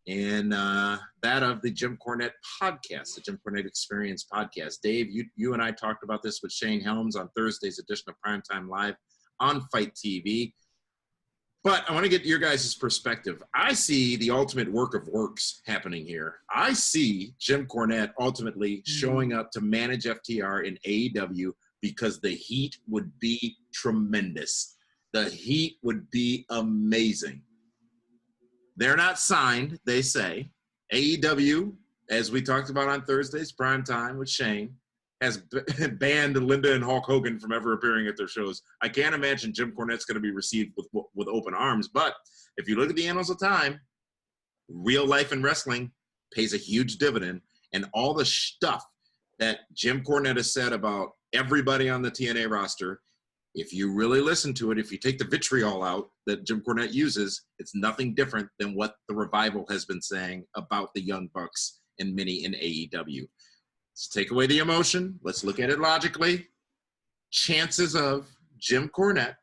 Speaker 1: and that of the Jim Cornette podcast, the Jim Cornette Experience podcast. Dave, you and I talked about this with Shane Helms on Thursday's edition of Primetime Live on Fight TV. But I want to get your guys' perspective. I see the ultimate work of works happening here. I see Jim Cornette ultimately showing up to manage FTR in AEW because the heat would be tremendous. The heat would be amazing. They're not signed, they say. AEW, as we talked about on Thursday's Primetime with Shane, has banned Linda and Hulk Hogan from ever appearing at their shows. I can't imagine Jim Cornette's going to be received with open arms. But if you look at the annals of time, real life in wrestling pays a huge dividend. And all the stuff that Jim Cornette has said about everybody on the TNA roster, if you really listen to it, if you take the vitriol out that Jim Cornette uses, it's nothing different than what the Revival has been saying about the Young Bucks and many in AEW. Let's take away the emotion. Let's look at it logically. Chances of Jim Cornette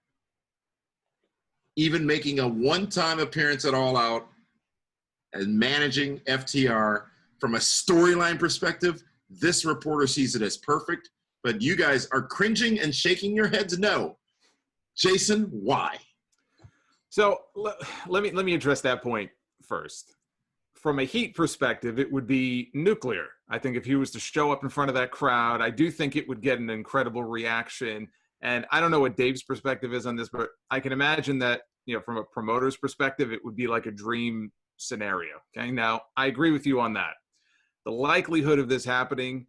Speaker 1: even making a one-time appearance at All Out and managing FTR from a storyline perspective, this reporter sees it as perfect, but you guys are cringing and shaking your heads no. Jason, why?
Speaker 6: So let me address that point first. From a heat perspective, it would be nuclear. I think if he was to show up in front of that crowd, I do think it would get an incredible reaction. And I don't know what Dave's perspective is on this, but I can imagine that, from a promoter's perspective, it would be like a dream scenario. Okay. Now, I agree with you on that. The likelihood of this happening,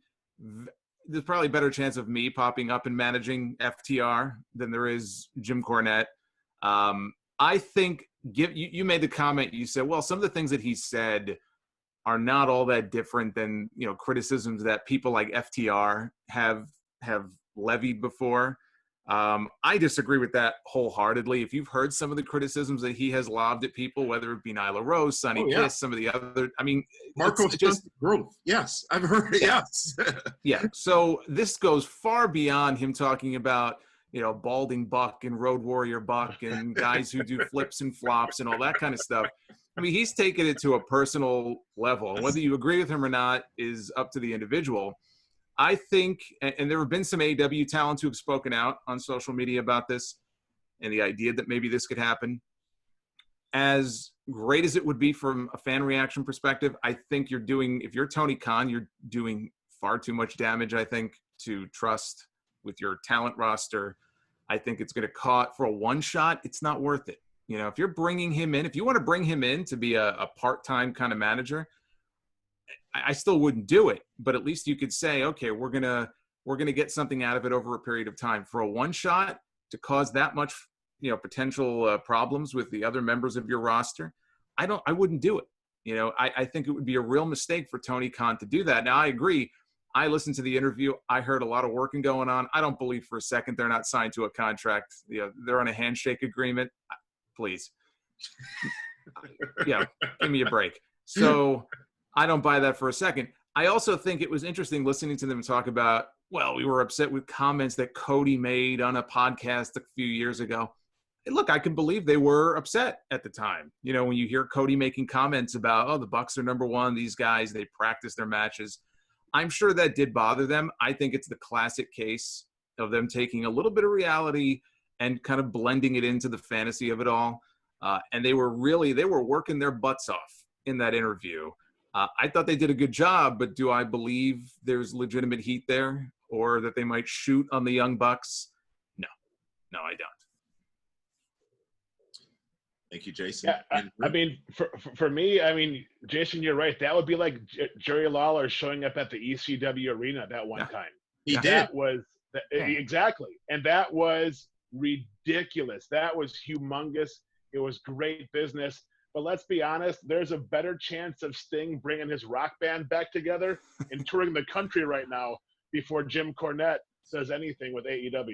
Speaker 6: there's probably a better chance of me popping up and managing FTR than there is Jim Cornette. I think you made the comment, you said, well, some of the things that he said are not all that different than, criticisms that people like FTR have levied before. I disagree with that wholeheartedly. If you've heard some of the criticisms that he has lobbed at people, whether it be Nyla Rose, Sonny Kiss, some of the other,
Speaker 1: Marco's just growth. Yes, I've heard it. Yes.
Speaker 6: Yeah. So this goes far beyond him talking about, Balding Buck and Road Warrior Buck and guys who do flips and flops and all that kind of stuff. He's taken it to a personal level. Whether you agree with him or not is up to the individual. I think, and there have been some AEW talents who have spoken out on social media about this and the idea that maybe this could happen. As great as it would be from a fan reaction perspective, I think if you're Tony Khan, you're doing far too much damage, I think, to trust with your talent roster. I think it's going to cost for a one shot. It's not worth it. If you're bringing him in, if you want to bring him in to be a part-time kind of manager, I still wouldn't do it, but at least you could say, okay, we're going to get something out of it over a period of time. For a one shot to cause that much, potential problems with the other members of your roster, I wouldn't do it. I think it would be a real mistake for Tony Khan to do that. Now, I agree. I listened to the interview. I heard a lot of working going on. I don't believe for a second they're not signed to a contract. They're on a handshake agreement. Please. Yeah, give me a break. So I don't buy that for a second. I also think it was interesting listening to them talk about, well, we were upset with comments that Cody made on a podcast a few years ago. And look, I can believe they were upset at the time. When you hear Cody making comments about, oh, the Bucks are number one, these guys, they practice their matches. I'm sure that did bother them. I think it's the classic case of them taking a little bit of reality and kind of blending it into the fantasy of it all. And they were working their butts off in that interview. I thought they did a good job, but do I believe there's legitimate heat there or that they might shoot on the Young Bucks? No, I don't.
Speaker 1: Thank you, Jason.
Speaker 2: Yeah, for me, Jason, you're right. That would be like Jerry Lawler showing up at the ECW arena that one time.
Speaker 1: He did.
Speaker 2: Exactly. And that was ridiculous. That was humongous. It was great business. But let's be honest, there's a better chance of Sting bringing his rock band back together and touring the country right now before Jim Cornette says anything with AEW.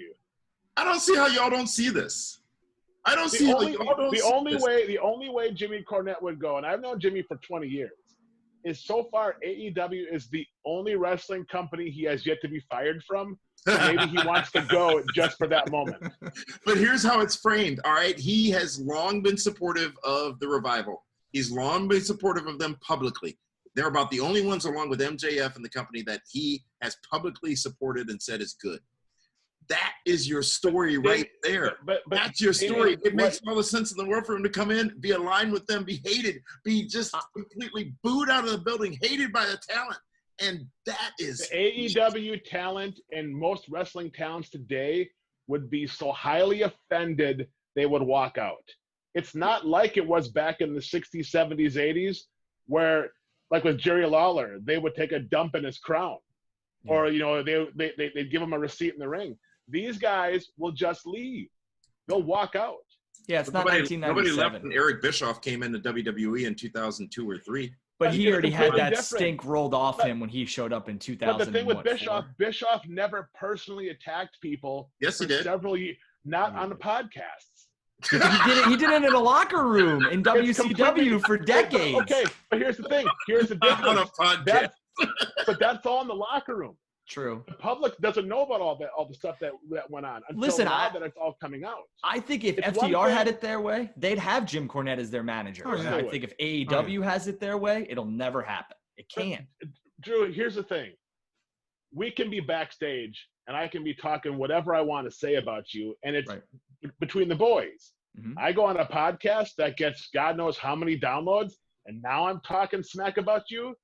Speaker 1: I don't see how y'all don't see this. I don't see how y'all don't see this.
Speaker 2: The only way Jimmy Cornette would go, and I've known Jimmy for 20 years, is so far AEW is the only wrestling company he has yet to be fired from. So maybe he wants to go just for that moment.
Speaker 1: But here's how it's framed, all right? He has long been supportive of the Revival. He's long been supportive of them publicly. They're about the only ones, along with MJF and the company, that he has publicly supported and said is good. That is your story right there.
Speaker 2: But
Speaker 1: that's your story. It makes all the sense in the world for him to come in, be aligned with them, be hated, be just completely booed out of the building, hated by the talent. And that is...
Speaker 2: The AEW talent and most wrestling talents today would be so highly offended they would walk out. It's not like it was back in the 60s, 70s, 80s, where, like with Jerry Lawler, they would take a dump in his crown. Yeah. Or, you know, they'd give him a receipt in the ring. These guys will just leave. They'll walk out.
Speaker 7: Yeah, it's not 1997.
Speaker 1: Nobody left when Eric Bischoff came into WWE in 2002 or 3.
Speaker 7: But he already had that stink rolled off him when he showed up in 2000.
Speaker 2: But the thing with Bischoff never personally attacked people.
Speaker 1: Yes, he did.
Speaker 2: Several years, not on the podcasts.
Speaker 7: He did it in a locker room in WCW for decades.
Speaker 2: Okay, but here's the thing. Here's the difference.
Speaker 1: On a podcast.
Speaker 2: But that's all in the locker room.
Speaker 7: True.
Speaker 2: The public doesn't know about all the stuff that went on until now that it's all coming out.
Speaker 7: I think if FTR had it their way, they'd have Jim Cornette as their manager.
Speaker 2: Oh, yeah.
Speaker 7: I think if AEW has it their way, it'll never happen. It can't.
Speaker 2: Drew, here's the thing. We can be backstage, and I can be talking whatever I want to say about you, and it's between the boys. Mm-hmm. I go on a podcast that gets God knows how many downloads, and now I'm talking smack about you.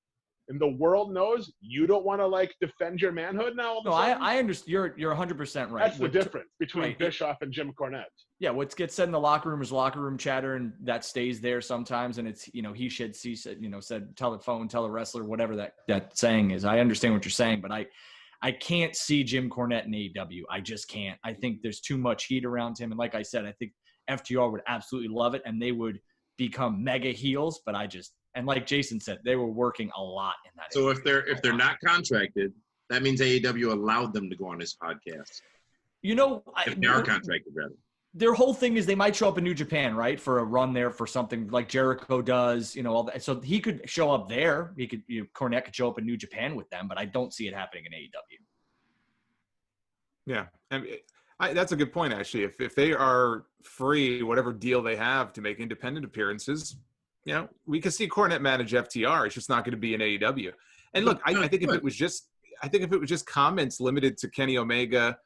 Speaker 2: And the world knows you don't want to like defend your manhood now.
Speaker 7: No, I understand. You're 100% right.
Speaker 2: That's the difference between Bischoff and Jim Cornette.
Speaker 7: Yeah, what gets said in the locker room is locker room chatter, and that stays there sometimes. And it's he should see said tell the phone, tell the wrestler, whatever that saying is. I understand what you're saying, but I can't see Jim Cornette in AEW. I just can't. I think there's too much heat around him, and like I said, I think FTR would absolutely love it, and they would become mega heels. But and like Jason said, they were working a lot in that.
Speaker 1: So if they're not contracted, that means AEW allowed them to go on his podcast.
Speaker 7: If
Speaker 1: they are contracted, rather.
Speaker 7: Their whole thing is they might show up in New Japan, right, for a run there for something like Jericho does, all that. So he could show up there. He could, Cornette could show up in New Japan with them, but I don't see it happening in AEW.
Speaker 6: Yeah, and that's a good point actually. If they are free, whatever deal they have to make independent appearances. We can see Cornette manage FTR. It's just not going to be in AEW. And look, I think if it was just comments limited to Kenny Omega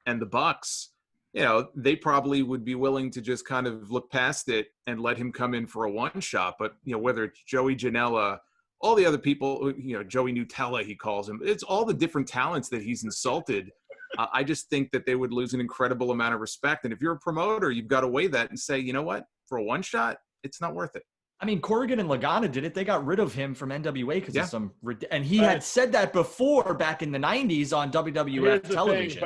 Speaker 6: and the Bucks, they probably would be willing to just kind of look past it and let him come in for a one shot. But whether it's Joey Janela, all the other people, Joey Nutella, he calls him. It's all the different talents that he's insulted. I just think that they would lose an incredible amount of respect. And if you're a promoter, you've got to weigh that and say, you know what, for a one shot, it's not worth it.
Speaker 7: I mean, Corrigan and Lagana did it. They got rid of him from NWA because of some – and he had said that before back in the 90s on WWF television.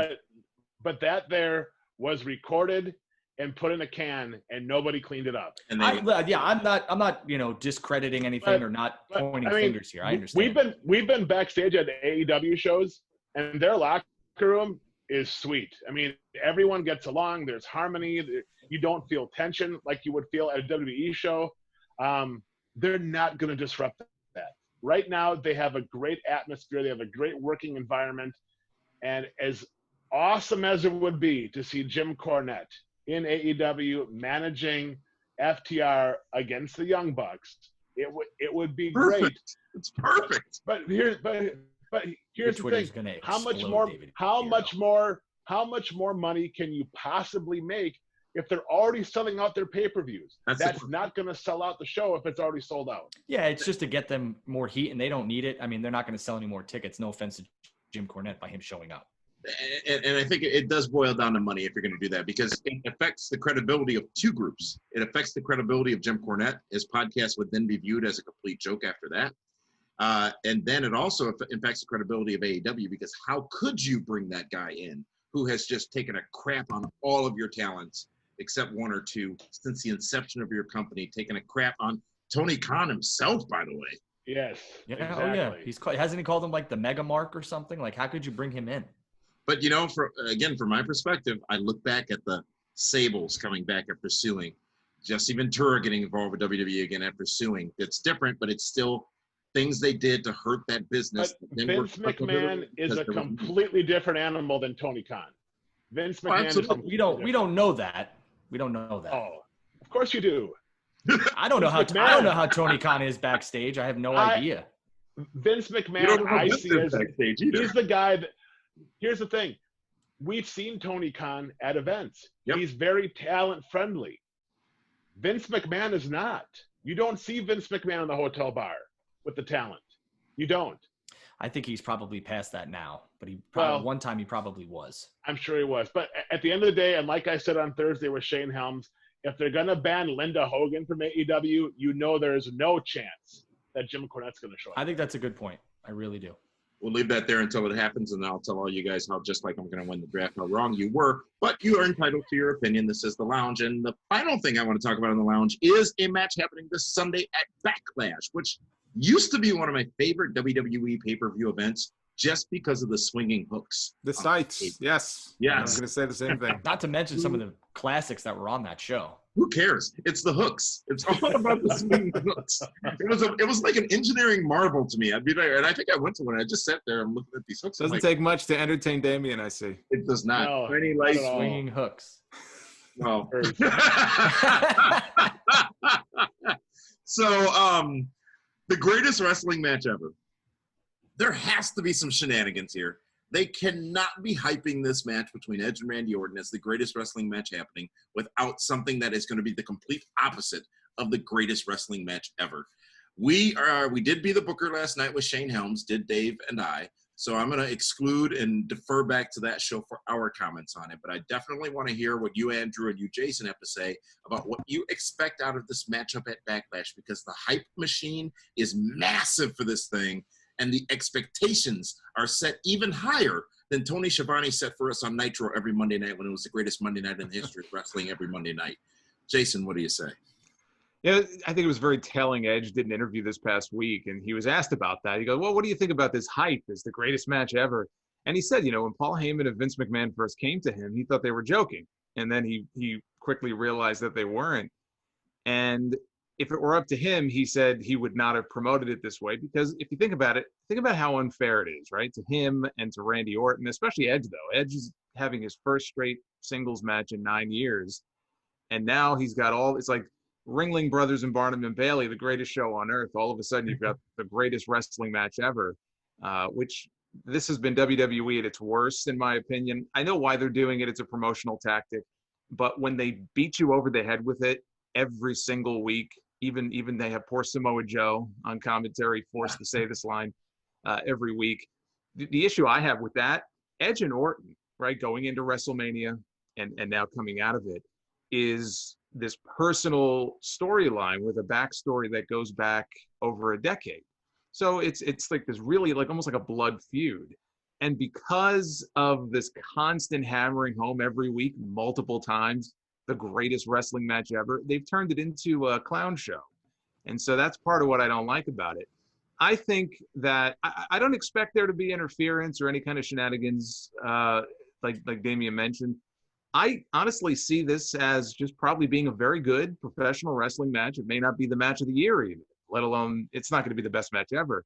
Speaker 2: But that there was recorded and put in a can, and nobody cleaned it up.
Speaker 7: And I'm not discrediting anything or not pointing fingers here. I understand.
Speaker 2: We've been backstage at AEW shows, and their locker room is sweet. I mean, everyone gets along. There's harmony. You don't feel tension like you would feel at a WWE show. They're not going to disrupt that. Right now, they have a great atmosphere. They have a great working environment. And as awesome as it would be to see Jim Cornette in AEW managing FTR against the Young Bucks, it would be great.
Speaker 1: It's perfect.
Speaker 2: But here's the thing: how much more money can you possibly make if they're already selling out their pay-per-views? That's not going to sell out the show if it's already sold out.
Speaker 7: Yeah, it's just to get them more heat, and they don't need it. I mean, they're not going to sell any more tickets. No offense to Jim Cornette by him showing up.
Speaker 1: And I think it does boil down to money if you're going to do that, because it affects the credibility of two groups. It affects the credibility of Jim Cornette. His podcast would then be viewed as a complete joke after that. And then it also affects the credibility of AEW, because how could you bring that guy in who has just taken a crap on all of your talents, except one or two, since the inception of your company, taking a crap on Tony Khan himself, by the way.
Speaker 2: Yes.
Speaker 7: Yeah.
Speaker 2: Exactly.
Speaker 7: Oh yeah. Hasn't he called him like the Mega Mark or something? Like, how could you bring him in?
Speaker 1: But from my perspective, I look back at the Sables coming back after suing, Jesse Ventura getting involved with WWE again after suing. It's different, but it's still things they did to hurt that business.
Speaker 2: But Vince McMahon is a completely different animal than Tony Khan. Vince McMahon.
Speaker 7: We don't know that. We don't know that.
Speaker 2: Oh, of course you do.
Speaker 7: I don't know how Tony Khan is backstage. I have no idea.
Speaker 2: Vince
Speaker 1: You don't
Speaker 2: McMahon,
Speaker 1: know how
Speaker 2: I
Speaker 1: Vince
Speaker 2: see
Speaker 1: is
Speaker 2: as
Speaker 1: backstage either.
Speaker 2: he's the guy that. Here's the thing: we've seen Tony Khan at events.
Speaker 1: Yep.
Speaker 2: He's very talent friendly. Vince McMahon is not. You don't see Vince McMahon in the hotel bar with the talent. You don't.
Speaker 7: I think he's probably past that now, but one time he probably was.
Speaker 2: I'm sure he was. But at the end of the day, and like I said on Thursday with Shane Helms, if they're going to ban Linda Hogan from AEW, you know there's no chance that Jim Cornette's going to show up.
Speaker 7: I think that's a good point. I really do.
Speaker 1: We'll leave that there until it happens, and I'll tell all you guys how just like I'm going to win the draft, how wrong you were. But you are entitled to your opinion. This is the Lounge. And the final thing I want to talk about in the Lounge is a match happening this Sunday at Backlash, which used to be one of my favorite WWE pay-per-view events just because of the swinging hooks.
Speaker 6: The sights, yes.
Speaker 1: Yes.
Speaker 6: I was going to say the same thing.
Speaker 7: Not to mention some of the classics that were on that show.
Speaker 1: Who cares? It's the hooks. It's all about the swinging hooks. It was like an engineering marvel to me. I'd be there, and I think I went to one. I just sat there and looked at these hooks.
Speaker 6: Doesn't take much to entertain Damien, I see.
Speaker 1: It does not.
Speaker 2: No,
Speaker 1: Any
Speaker 2: not
Speaker 1: light
Speaker 2: at all.
Speaker 7: Swinging hooks.
Speaker 1: Well. So, the greatest wrestling match ever. There has to be some shenanigans here. They cannot be hyping this match between Edge and Randy Orton as the greatest wrestling match happening without something that is going to be the complete opposite of the greatest wrestling match ever. We did be the booker last night with Shane Helms, did Dave and I. So I'm going to exclude and defer back to that show for our comments on it. But I definitely want to hear what you, Andrew, and you, Jason, have to say about what you expect out of this matchup at Backlash, because the hype machine is massive for this thing, and the expectations are set even higher than Tony Schiavone set for us on Nitro every Monday night when it was the greatest Monday night in the history of wrestling every Monday night. Jason, what do you say?
Speaker 6: Yeah, I think it was very telling. Edge did an interview this past week, and he was asked about that. He goes, well, what do you think about this hype? It's the greatest match ever. And he said, when Paul Heyman and Vince McMahon first came to him, he thought they were joking. And then he quickly realized that they weren't. And if it were up to him, he said he would not have promoted it this way, because if you think about it, think about how unfair it is, right? To him and to Randy Orton, especially Edge, though. Edge is having his first straight singles match in 9 years. And now he's got it's like Ringling Brothers and Barnum and Bailey, the greatest show on earth. All of a sudden, you've got the greatest wrestling match ever, which this has been WWE at its worst, in my opinion. I know why they're doing it. It's a promotional tactic. But when they beat you over the head with it every single week, even they have poor Samoa Joe on commentary forced to say this line every week. The issue I have with that, Edge and Orton, right, going into WrestleMania and now coming out of it, is this personal storyline with a backstory that goes back over a decade. So it's like this really like almost like a blood feud. And because of this constant hammering home every week, multiple times, the greatest wrestling match ever, they've turned it into a clown show. And so that's part of what I don't like about it. I think that I don't expect there to be interference or any kind of shenanigans like Damien mentioned. I honestly see this as just probably being a very good professional wrestling match. It may not be the match of the year even, let alone it's not going to be the best match ever.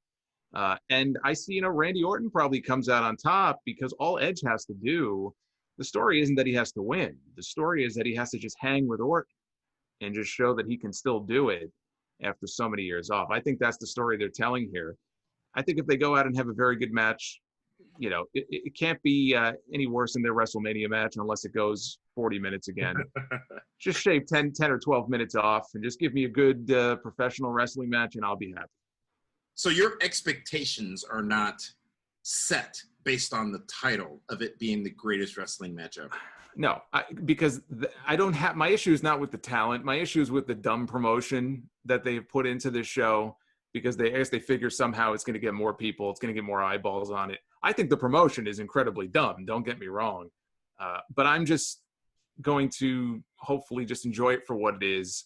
Speaker 6: And I see, Randy Orton probably comes out on top because all Edge has to do, the story isn't that he has to win. The story is that he has to just hang with Orton and just show that he can still do it after so many years off. I think that's the story they're telling here. I think if they go out and have a very good match, it can't be any worse than their WrestleMania match unless it goes 40 minutes again. Just shave 10 or 12 minutes off and just give me a good professional wrestling match and I'll be happy.
Speaker 1: So your expectations are not set based on the title of it being the greatest wrestling match ever.
Speaker 6: No, because I don't have, my issue is not with the talent. My issue is with the dumb promotion that they've put into this show, because they figure somehow it's going to get more people. It's going to get more eyeballs on it. I think the promotion is incredibly dumb. Don't get me wrong. But I'm just going to hopefully just enjoy it for what it is.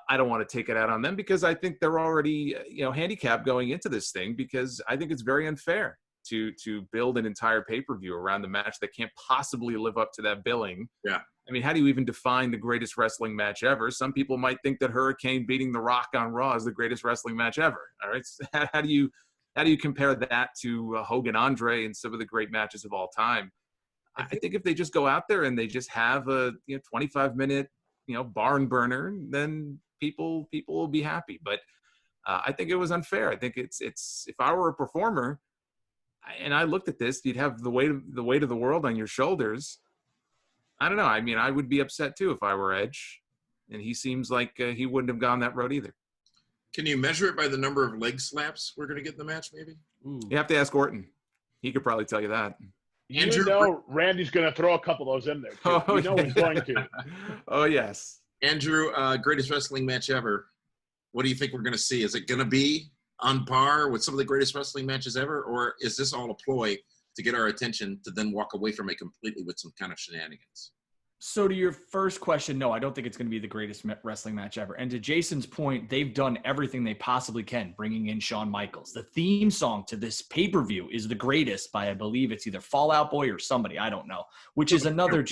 Speaker 6: I don't want to take it out on them because I think they're already, handicapped going into this thing, because I think it's very unfair to build an entire pay-per-view around the match that can't possibly live up to that billing. Yeah. I mean, how do you even define the greatest wrestling match ever? Some people might think that Hurricane beating The Rock on Raw is the greatest wrestling match ever. All right. So how do you compare that to Hogan Andre and some of the great matches of all time? I think if they just go out there and they just have a 25-minute barn burner, then people will be happy. But I think it was unfair. I think it's if I were a performer and I looked at this, you'd have the weight of the world on your shoulders. I don't know. I mean, I would be upset too if I were Edge, and he seems like he wouldn't have gone that road either.
Speaker 1: Can you measure it by the number of leg slaps we're going to get in the match, maybe?
Speaker 7: Ooh.
Speaker 6: You have to ask Orton. He could probably tell you that.
Speaker 1: Andrew,
Speaker 2: You know Randy's going to throw a couple of those in there, too.
Speaker 6: Oh,
Speaker 2: you know he's going to.
Speaker 6: Oh, yes.
Speaker 1: Andrew, greatest wrestling match ever. What do you think we're going to see? Is it going to be on par with some of the greatest wrestling matches ever, or is this all a ploy to get our attention to then walk away from it completely with some kind of shenanigans?
Speaker 7: So to your first question, no, I don't think it's going to be the greatest wrestling match ever. And to Jason's point, they've done everything they possibly can, bringing in Shawn Michaels. The theme song to this pay-per-view is the greatest by, I believe it's either Fall Out Boy or somebody, I don't know, which is another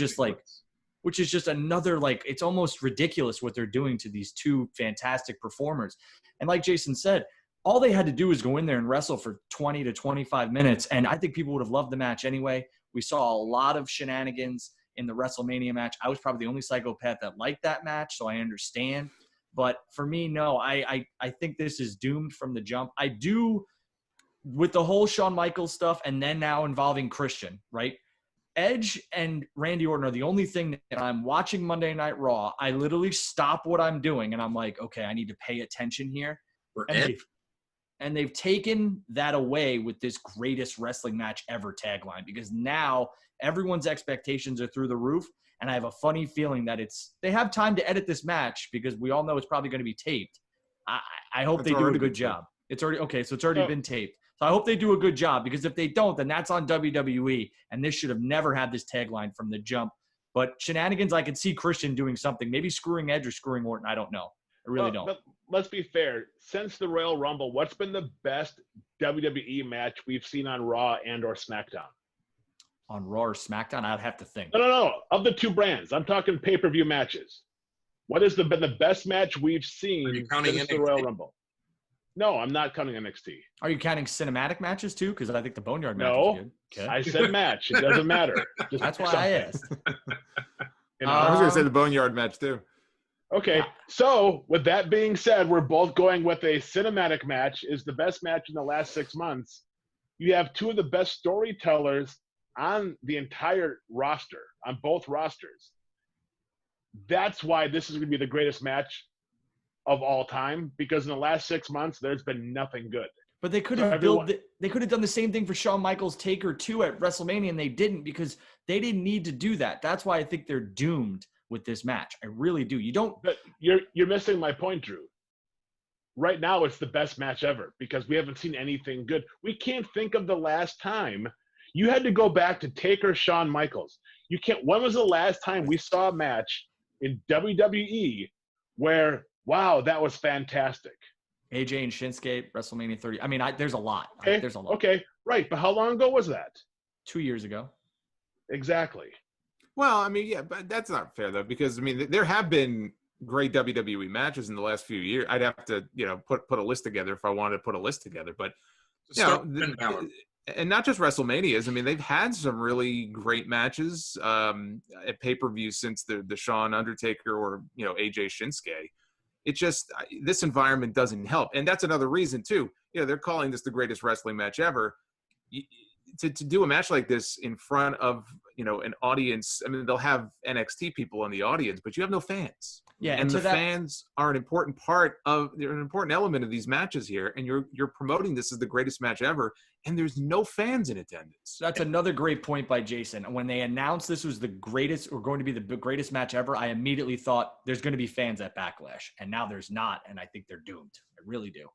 Speaker 7: it's almost ridiculous what they're doing to these two fantastic performers. And like Jason said, all they had to do was go in there and wrestle for 20 to 25 minutes. And I think people would have loved the match anyway. We saw a lot of shenanigans in the WrestleMania match. I was probably the only psychopath that liked that match, so I understand. But for me, no, I think this is doomed from the jump. I do, with the whole Shawn Michaels stuff and then now involving Christian, right? Edge and Randy Orton are the only thing that I'm watching Monday Night Raw. I literally stop what I'm doing, and I'm like, okay, I need to pay attention here. And they've taken that away with this greatest wrestling match ever tagline, because now everyone's expectations are through the roof. And I have a funny feeling that they have time to edit this match because we all know it's probably going to be taped. I hope they do a good job. It's already okay. So it's already been taped. So I hope they do a good job, because if they don't, then that's on WWE. And this should have never had this tagline from the jump. But shenanigans, I could see Christian doing something, maybe screwing Edge or screwing Orton. I don't know. I really don't.
Speaker 2: But let's be fair. Since the Royal Rumble, what's been the best WWE match we've seen on Raw and or SmackDown?
Speaker 7: On Raw or SmackDown, I'd have to think.
Speaker 2: No. Of the two brands, I'm talking pay-per-view matches. What has been the best match we've seen since the Royal Rumble? No, I'm not counting NXT.
Speaker 7: Are you counting cinematic matches too? Because I think the Boneyard match was good. Okay.
Speaker 2: I said match. It doesn't matter.
Speaker 7: That's why I asked.
Speaker 6: I was going to say the Boneyard match too.
Speaker 2: Okay, so with that being said, we're both going with a cinematic match is the best match in the last 6 months. You have two of the best storytellers on the entire roster, on both rosters. That's why this is going to be the greatest match of all time, because in the last 6 months, there's been nothing good.
Speaker 7: But they could have they could have done the same thing for Shawn Michaels Taker 2 at WrestleMania, and they didn't, because they didn't need to do that. That's why I think they're doomed with this match. I really do. You don't.
Speaker 2: But you're missing my point, Drew. Right now, it's the best match ever because we haven't seen anything good. We can't think of the last time. You had to go back to Taker, Shawn Michaels. You can't. When was the last time we saw a match in WWE where, wow, that was fantastic?
Speaker 7: AJ and Shinsuke, WrestleMania 30. I mean, there's a lot.
Speaker 2: Okay.
Speaker 7: There's a lot.
Speaker 2: Okay, right. But how long ago was that?
Speaker 7: 2 years ago.
Speaker 2: Exactly.
Speaker 6: Well, I mean, yeah, but that's not fair though, because I mean, there have been great WWE matches in the last few years. I'd have to, put a list together if I wanted to put a list together, but and not just WrestleManias. I mean, they've had some really great matches at pay-per-view since the Shawn Undertaker or AJ Shinsuke. It's just this environment doesn't help, and that's another reason too. They're calling this the greatest wrestling match ever. To do a match like this in front of an audience, I mean, they'll have NXT people in the audience, but you have no fans.
Speaker 7: Yeah,
Speaker 6: and the fans are an important they're an important element of these matches here, and you're promoting this as the greatest match ever, and there's no fans in attendance.
Speaker 7: That's another great point by Jason. When they announced this was the greatest or going to be the greatest match ever, I immediately thought there's going to be fans at Backlash, and now there's not, and I think they're doomed. I really do.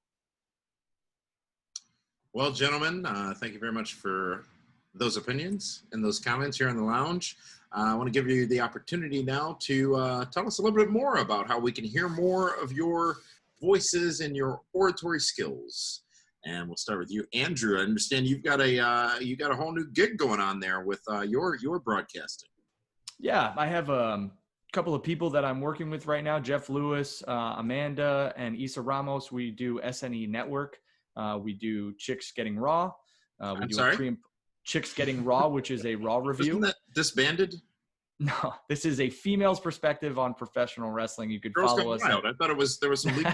Speaker 1: Well, gentlemen, thank you very much for those opinions and those comments here in the lounge. I want to give you the opportunity now to tell us a little bit more about how we can hear more of your voices and your oratory skills. And we'll start with you, Andrew. I understand you've got a whole new gig going on there with your broadcasting.
Speaker 7: Yeah, I have a couple of people that I'm working with right now, Jeff Lewis, Amanda, and Issa Ramos. We do SNE Network. We do Chicks Getting Raw. We do Chicks Getting Raw, which is a Raw review.
Speaker 1: Isn't that disbanded?
Speaker 7: No, this is a female's perspective on professional wrestling. You could
Speaker 1: Girls
Speaker 7: follow
Speaker 1: Gone
Speaker 7: us.
Speaker 1: Wild. I thought there was some legal.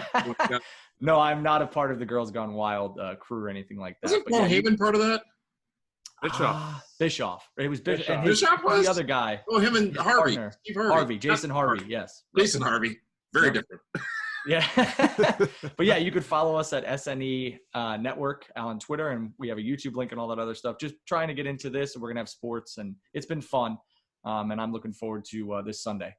Speaker 7: No, I'm not a part of the Girls Gone Wild crew or anything like that.
Speaker 1: Wasn't Paul Heyman part of that?
Speaker 7: Bischoff. It was Bischoff. And
Speaker 1: Bischoff was?
Speaker 7: the other guy.
Speaker 1: Oh, him and Harvey.
Speaker 7: Partner.
Speaker 1: Steve Harvey.
Speaker 7: Jason Harvey, yes.
Speaker 1: Jason Harvey. Very different.
Speaker 7: Yeah. But yeah, you could follow us at SNE Network on Twitter, and we have a YouTube link and all that other stuff. Just trying to get into this, and we're going to have sports, and it's been fun. And I'm looking forward to this Sunday.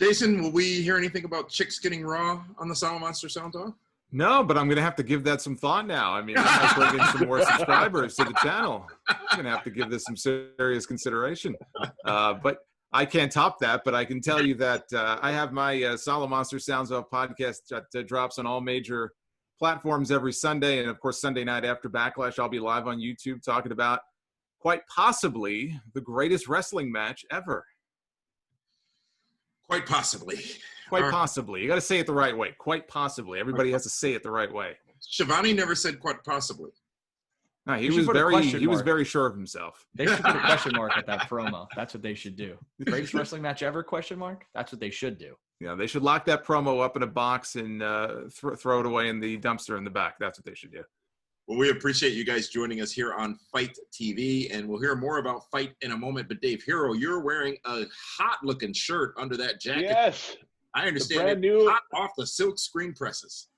Speaker 1: Jason, will we hear anything about chicks getting raw on the Solid Monster Sound Off?
Speaker 6: No, but I'm going to have to give that some thought now. I mean, I might bring in some more subscribers to the channel. I'm going to have to give this some serious consideration. But I can't top that, but I can tell you that I have my Solid Monster Sounds Off podcast that drops on all major platforms every Sunday. And, of course, Sunday night after Backlash, I'll be live on YouTube talking about quite possibly the greatest wrestling match ever.
Speaker 1: Quite possibly.
Speaker 6: Quite possibly. You got to say it the right way. Quite possibly. Everybody has to say it the right way.
Speaker 1: Shivani never said quite possibly.
Speaker 6: No, he was very sure of himself.
Speaker 7: They should put a question mark at that promo. That's what they should do. Greatest wrestling match ever? Question mark. That's what they should do.
Speaker 6: Yeah, they should lock that promo up in a box and throw it away in the dumpster in the back. That's what they should do.
Speaker 1: Well, we appreciate you guys joining us here on Fight TV, and we'll hear more about Fight in a moment. But Dave Hero, you're wearing a hot-looking shirt under that jacket.
Speaker 2: Yes.
Speaker 1: I understand
Speaker 2: brand
Speaker 1: it's
Speaker 2: new,
Speaker 1: hot off the silk screen presses.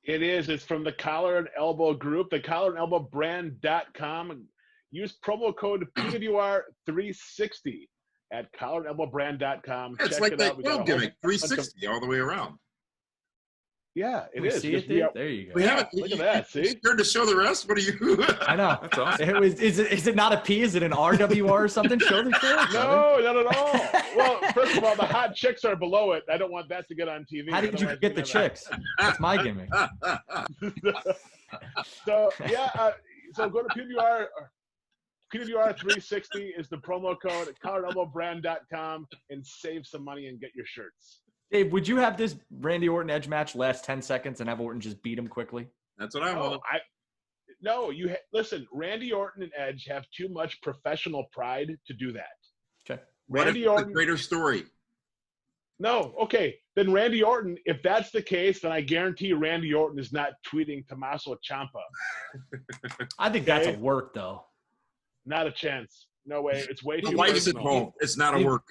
Speaker 2: It is. It's from the Collar and Elbow Group, the collarandelbowbrand.com. Use promo code PWR360 at collarandelbowbrand.com.
Speaker 1: Yeah, it's
Speaker 2: Check
Speaker 1: like
Speaker 2: it
Speaker 1: that
Speaker 2: out.
Speaker 1: wheel gimmick, 360 all the way around.
Speaker 2: Yeah, it is.
Speaker 7: See it, Dave? There you go.
Speaker 1: We have it.
Speaker 2: Look at that. See?
Speaker 1: Scared to show the rest? What are you?
Speaker 7: I know.
Speaker 6: That's awesome.
Speaker 7: Is it not a P? Is it an RWR or something? Show the show.
Speaker 2: No, not at all. Well, first of all, the hot chicks are below it. I don't want that to get on TV.
Speaker 7: How did you get the chicks? That's my gimmick.
Speaker 2: So, yeah, so go to PWR. PWR360 is the promo code at collarandelbowbrand.com and save some money and get your shirts.
Speaker 7: Dave, would you have this Randy Orton Edge match last 10 seconds and have Orton just beat him quickly?
Speaker 1: That's what I want.
Speaker 2: Listen, Randy Orton and Edge have too much professional pride to do that.
Speaker 7: Okay.
Speaker 2: Randy
Speaker 1: What if
Speaker 2: Orton.
Speaker 1: it's a greater story?
Speaker 2: No, okay. Then Randy Orton, if that's the case, then I guarantee Randy Orton is not tweeting Tommaso Ciampa.
Speaker 7: I think that's a work, though.
Speaker 2: Not a chance. No way. It's way
Speaker 1: The
Speaker 2: too
Speaker 1: wife's at
Speaker 2: personal.
Speaker 1: home. It's not a work.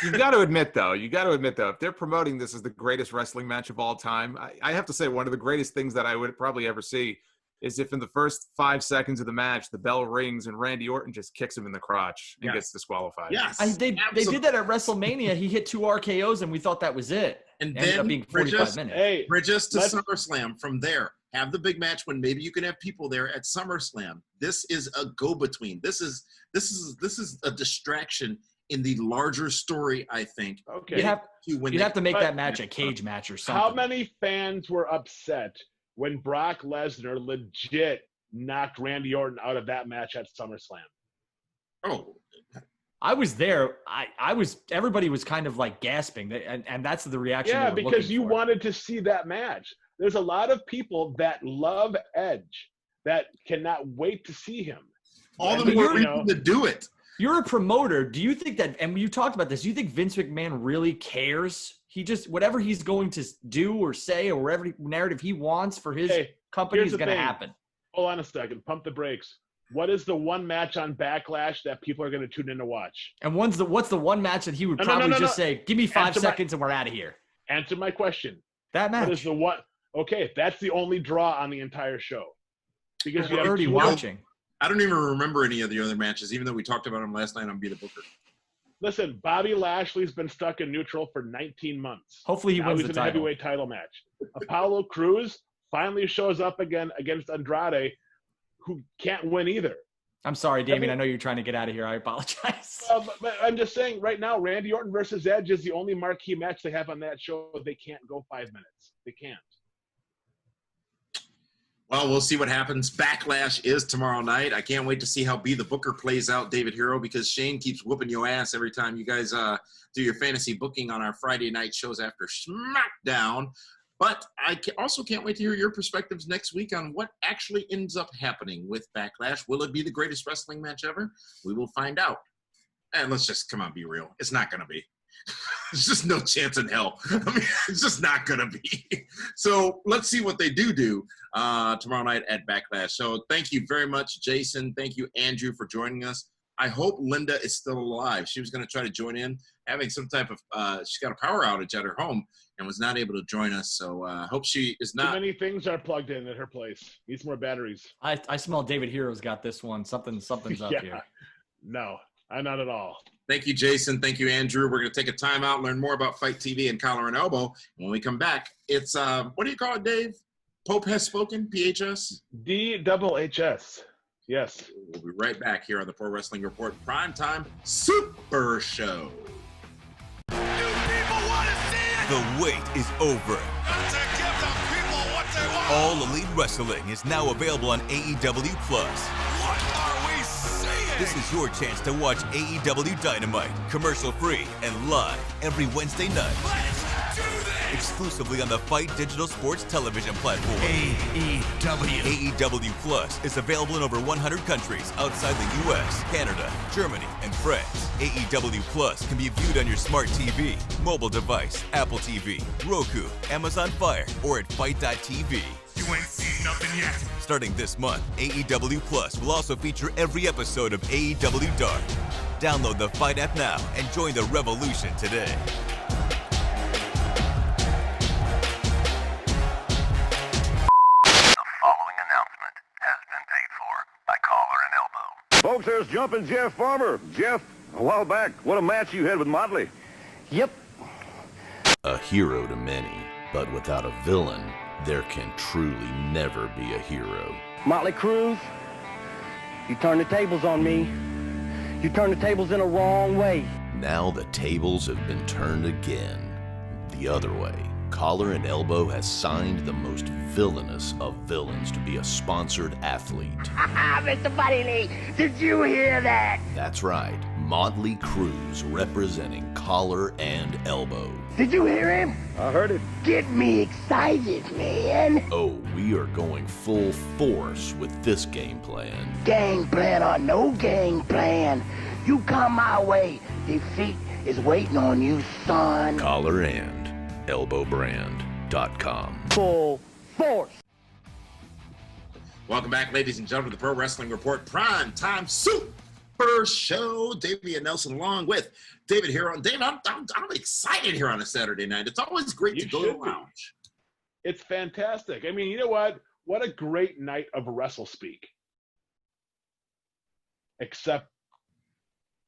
Speaker 6: You've got to admit, though, if they're promoting this as the greatest wrestling match of all time, I have to say one of the greatest things that I would probably ever see is if in the first 5 seconds of the match, the bell rings and Randy Orton just kicks him in the crotch and gets disqualified.
Speaker 1: Yes.
Speaker 7: They did that at WrestleMania. He hit 2 RKOs, and we thought that was it.
Speaker 1: And
Speaker 7: Ended up
Speaker 1: then
Speaker 7: being 45 minutes.
Speaker 2: Hey,
Speaker 1: bridge us to
Speaker 2: let's-
Speaker 1: SummerSlam from there. Have the big match when maybe you can have people there at SummerSlam. This is a go-between. This is a distraction in the larger story, I think.
Speaker 2: okay.
Speaker 7: You'd have to make
Speaker 2: But-
Speaker 7: that match a cage match or something.
Speaker 2: How many fans were upset when Brock Lesnar legit knocked Randy Orton out of that match at SummerSlam?
Speaker 1: Oh,
Speaker 7: I was there. Everybody was kind of like gasping, and that's the reaction.
Speaker 2: Yeah,
Speaker 7: they were
Speaker 2: because
Speaker 7: looking
Speaker 2: you
Speaker 7: for.
Speaker 2: wanted to see that match. There's a lot of people that love Edge that cannot wait to see him.
Speaker 1: all the
Speaker 2: And,
Speaker 1: more
Speaker 2: you know,
Speaker 1: reason to do it.
Speaker 7: You're a promoter. Do you think that, and you talked about this, do you think Vince McMahon really cares? He just, whatever he's going to do or say or whatever narrative he wants for his company
Speaker 2: here's
Speaker 7: is
Speaker 2: the
Speaker 7: going to
Speaker 2: thing.
Speaker 7: happen.
Speaker 2: Hold on a second. Pump the brakes. What is the one match on Backlash that people are going to tune in to watch?
Speaker 7: And what's the one match that he would
Speaker 2: No,
Speaker 7: probably just say, give me 5
Speaker 2: Answer
Speaker 7: seconds and we're out of here?
Speaker 2: Answer my question.
Speaker 7: That
Speaker 2: What is
Speaker 7: match.
Speaker 2: the one? Okay, that's the only draw on the entire show. Because you
Speaker 7: We're
Speaker 2: have
Speaker 7: already
Speaker 2: two-
Speaker 7: watching.
Speaker 1: I don't even remember any of the other matches, even though we talked about them last night on Be the Booker.
Speaker 2: Listen, Bobby Lashley's been stuck in neutral for 19 months.
Speaker 7: Hopefully he
Speaker 2: Now
Speaker 7: wins
Speaker 2: he's
Speaker 7: the
Speaker 2: in a
Speaker 7: title.
Speaker 2: heavyweight title match. Apollo Crews finally shows up again against Andrade, who can't win either.
Speaker 7: I'm sorry, Damien. I know you're trying to get out of here. I apologize.
Speaker 2: But I'm just saying, right now, Randy Orton versus Edge is the only marquee match they have on that show. They can't go 5 minutes. They can't.
Speaker 1: Well, we'll see what happens. Backlash is tomorrow night. I can't wait to see how Be the Booker plays out, David Hero, because Shane keeps whooping your ass every time you guys do your fantasy booking on our Friday night shows after Smackdown. But I also can't wait to hear your perspectives next week on what actually ends up happening with Backlash. Will it be the greatest wrestling match ever? We will find out. And let's just come on, be real. It's not going to be. There's just no chance in hell. I mean, it's just not going to be. So let's see what they do tomorrow night at Backlash. So thank you very much, Jason. Thank you, Andrew, for joining us. I hope Linda is still alive. She was going to try to join in, having some type of she's got a power outage at her home and was not able to join us. So I hope she is not.
Speaker 2: Too many things are plugged in at her place. Needs more batteries.
Speaker 7: I smell David Hero's got this one. Something's up
Speaker 2: Yeah.
Speaker 7: here.
Speaker 2: No, not at all.
Speaker 1: Thank you, Jason. Thank you, Andrew. We're going to take a timeout, learn more about Fight TV and Collar and Elbow. When we come back, it's, what do you call it, Dave? Pope has spoken, PHS?
Speaker 2: DHS. Yes.
Speaker 1: We'll be right back here on the Pro Wrestling Report Primetime Super Show.
Speaker 5: You people want to see it?
Speaker 4: The wait is over.
Speaker 5: Got to give the people what they want.
Speaker 4: All Elite Wrestling is now available on AEW Plus.
Speaker 5: What are we seeing?
Speaker 4: This is your chance to watch AEW Dynamite, commercial-free and live every Wednesday night.
Speaker 5: Let's do this.
Speaker 4: Exclusively on the Fight Digital Sports television platform.
Speaker 5: AEW.
Speaker 4: AEW Plus is available in over 100 countries outside the U.S., Canada, Germany, and France. AEW Plus can be viewed on your smart TV, mobile device, Apple TV, Roku, Amazon Fire, or at Fight.tv.
Speaker 5: You ain't seen nothing yet.
Speaker 4: Starting this month, AEW Plus will also feature every episode of AEW Dark. Download the Fight app now and join the revolution today.
Speaker 8: Following announcement has been paid for by Collar and Elbow.
Speaker 9: Folks, there's Jumpin' Jeff Farmer. Jeff, a while back, what a match you had with Motley.
Speaker 8: Yep.
Speaker 10: A hero to many, but without a villain, there can truly never be a hero.
Speaker 8: Motley Cruz, you turned the tables on me. You turned the tables in a wrong way.
Speaker 10: Now the tables have been turned again, the other way. Collar and Elbow has signed the most villainous of villains to be a sponsored athlete.
Speaker 8: Mr. Buddy Lee, did you hear that?
Speaker 10: That's right, Motley Cruz representing Collar and Elbow.
Speaker 8: Did you hear him?
Speaker 9: I heard it.
Speaker 8: Get me excited, man.
Speaker 10: Oh, we are going full force with this game plan.
Speaker 8: Gang plan or no gang plan, you come my way. Defeat is waiting on you, son.
Speaker 10: Collar and elbowbrand.com.
Speaker 8: Full force.
Speaker 1: Welcome back, ladies and gentlemen, to the Pro Wrestling Report Primetime Super Show. Davey and Nelson along with David here on David. I'm excited here on a Saturday night. It's always great to go to the lounge.
Speaker 2: It's fantastic. I mean, you know what? What a great night of Wrestle Speak. Except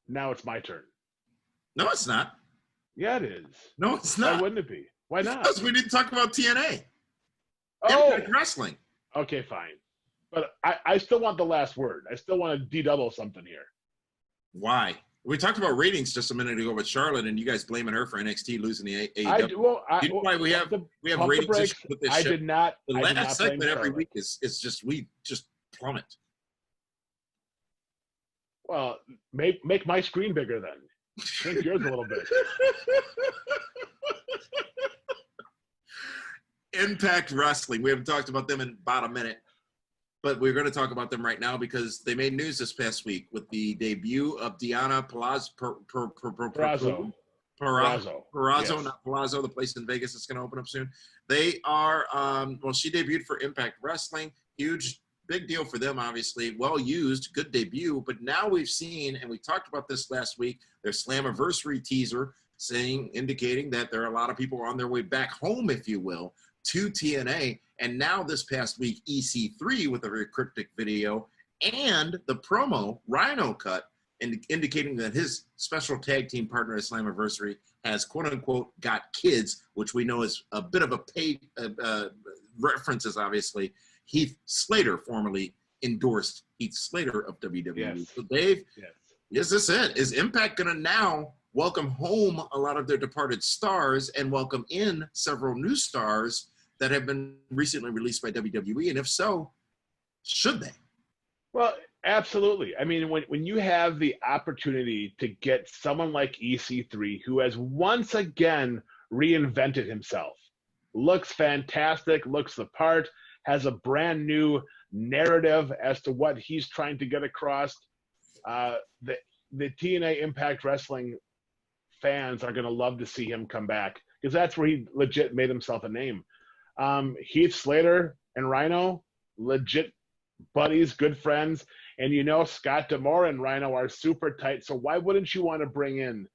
Speaker 2: now it's my turn.
Speaker 1: No, it's not.
Speaker 2: Yeah, it is.
Speaker 1: No, it's not.
Speaker 2: Why wouldn't it be? Why not?
Speaker 1: Because we didn't talk about TNA.
Speaker 2: Oh,
Speaker 1: Impact Wrestling.
Speaker 2: okay, fine. But I still want the last word. I still want to de-double something here.
Speaker 1: Why? We talked about ratings just a minute ago with Charlotte, and you guys blaming her for NXT losing the AEW.
Speaker 2: I do. Well,
Speaker 1: you know why we have
Speaker 2: pump
Speaker 1: ratings
Speaker 2: the brakes.
Speaker 1: issues with this
Speaker 2: I
Speaker 1: show?
Speaker 2: did not.
Speaker 1: The
Speaker 2: I did not
Speaker 1: last
Speaker 2: blame
Speaker 1: segment every
Speaker 2: Charlotte.
Speaker 1: week is just we just plummet.
Speaker 2: Well, make my screen bigger then. Shrink yours a little bit.
Speaker 1: Impact Wrestling. We haven't talked about them in about a minute, but we're going to talk about them right now because they made news this past week with the debut of Deonna Purrazzo.
Speaker 2: Yes.
Speaker 1: Not Palazzo, the place in Vegas that's going to open up soon. They are, she debuted for Impact Wrestling. Huge, big deal for them, obviously. Well used, good debut. But now we've seen, and we talked about this last week, their Slammiversary teaser indicating that there are a lot of people on their way back home, if you will, to TNA. And now this past week, EC3 with a very cryptic video and the promo, Rhino Cut, indicating that his special tag team partner at Slammiversary has, quote-unquote, got kids, which we know is a bit of a paid references, obviously. Heath Slater formerly endorsed Heath Slater of WWE.
Speaker 2: Yes.
Speaker 1: So, Dave,
Speaker 2: Yes.
Speaker 1: is this it? Is Impact going to now welcome home a lot of their departed stars and welcome in several new stars that have been recently released by WWE? And if so, should they?
Speaker 2: Well, absolutely. I mean, when you have the opportunity to get someone like EC3, who has once again reinvented himself, looks fantastic, looks the part, has a brand new narrative as to what he's trying to get across. the TNA Impact Wrestling fans are going to love to see him come back because that's where he legit made himself a name. Heath Slater and Rhino, legit buddies, good friends. And Scott D'Amore and Rhino are super tight. So why wouldn't you want to bring in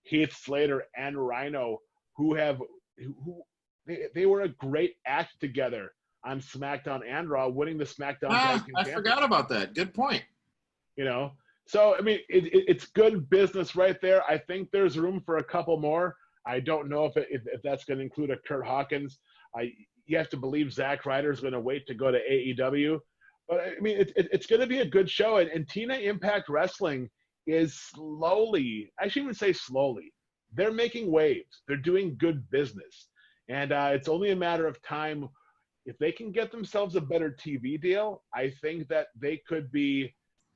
Speaker 2: Heath Slater and Rhino, who they were a great act together on SmackDown and Raw, winning the SmackDown Tag Team
Speaker 1: I forgot about that. Good point.
Speaker 2: So I mean, it's good business right there. I think there's room for a couple more. I don't know if that's going to include a Kurt Hawkins. You have to believe Zack Ryder's going to wait to go to AEW. But I mean, it's going to be a good show. And TNA Impact Wrestling is slowly, I shouldn't even say slowly, they're making waves. They're doing good business. And it's only a matter of time. If they can get themselves a better TV deal, I think that they could be.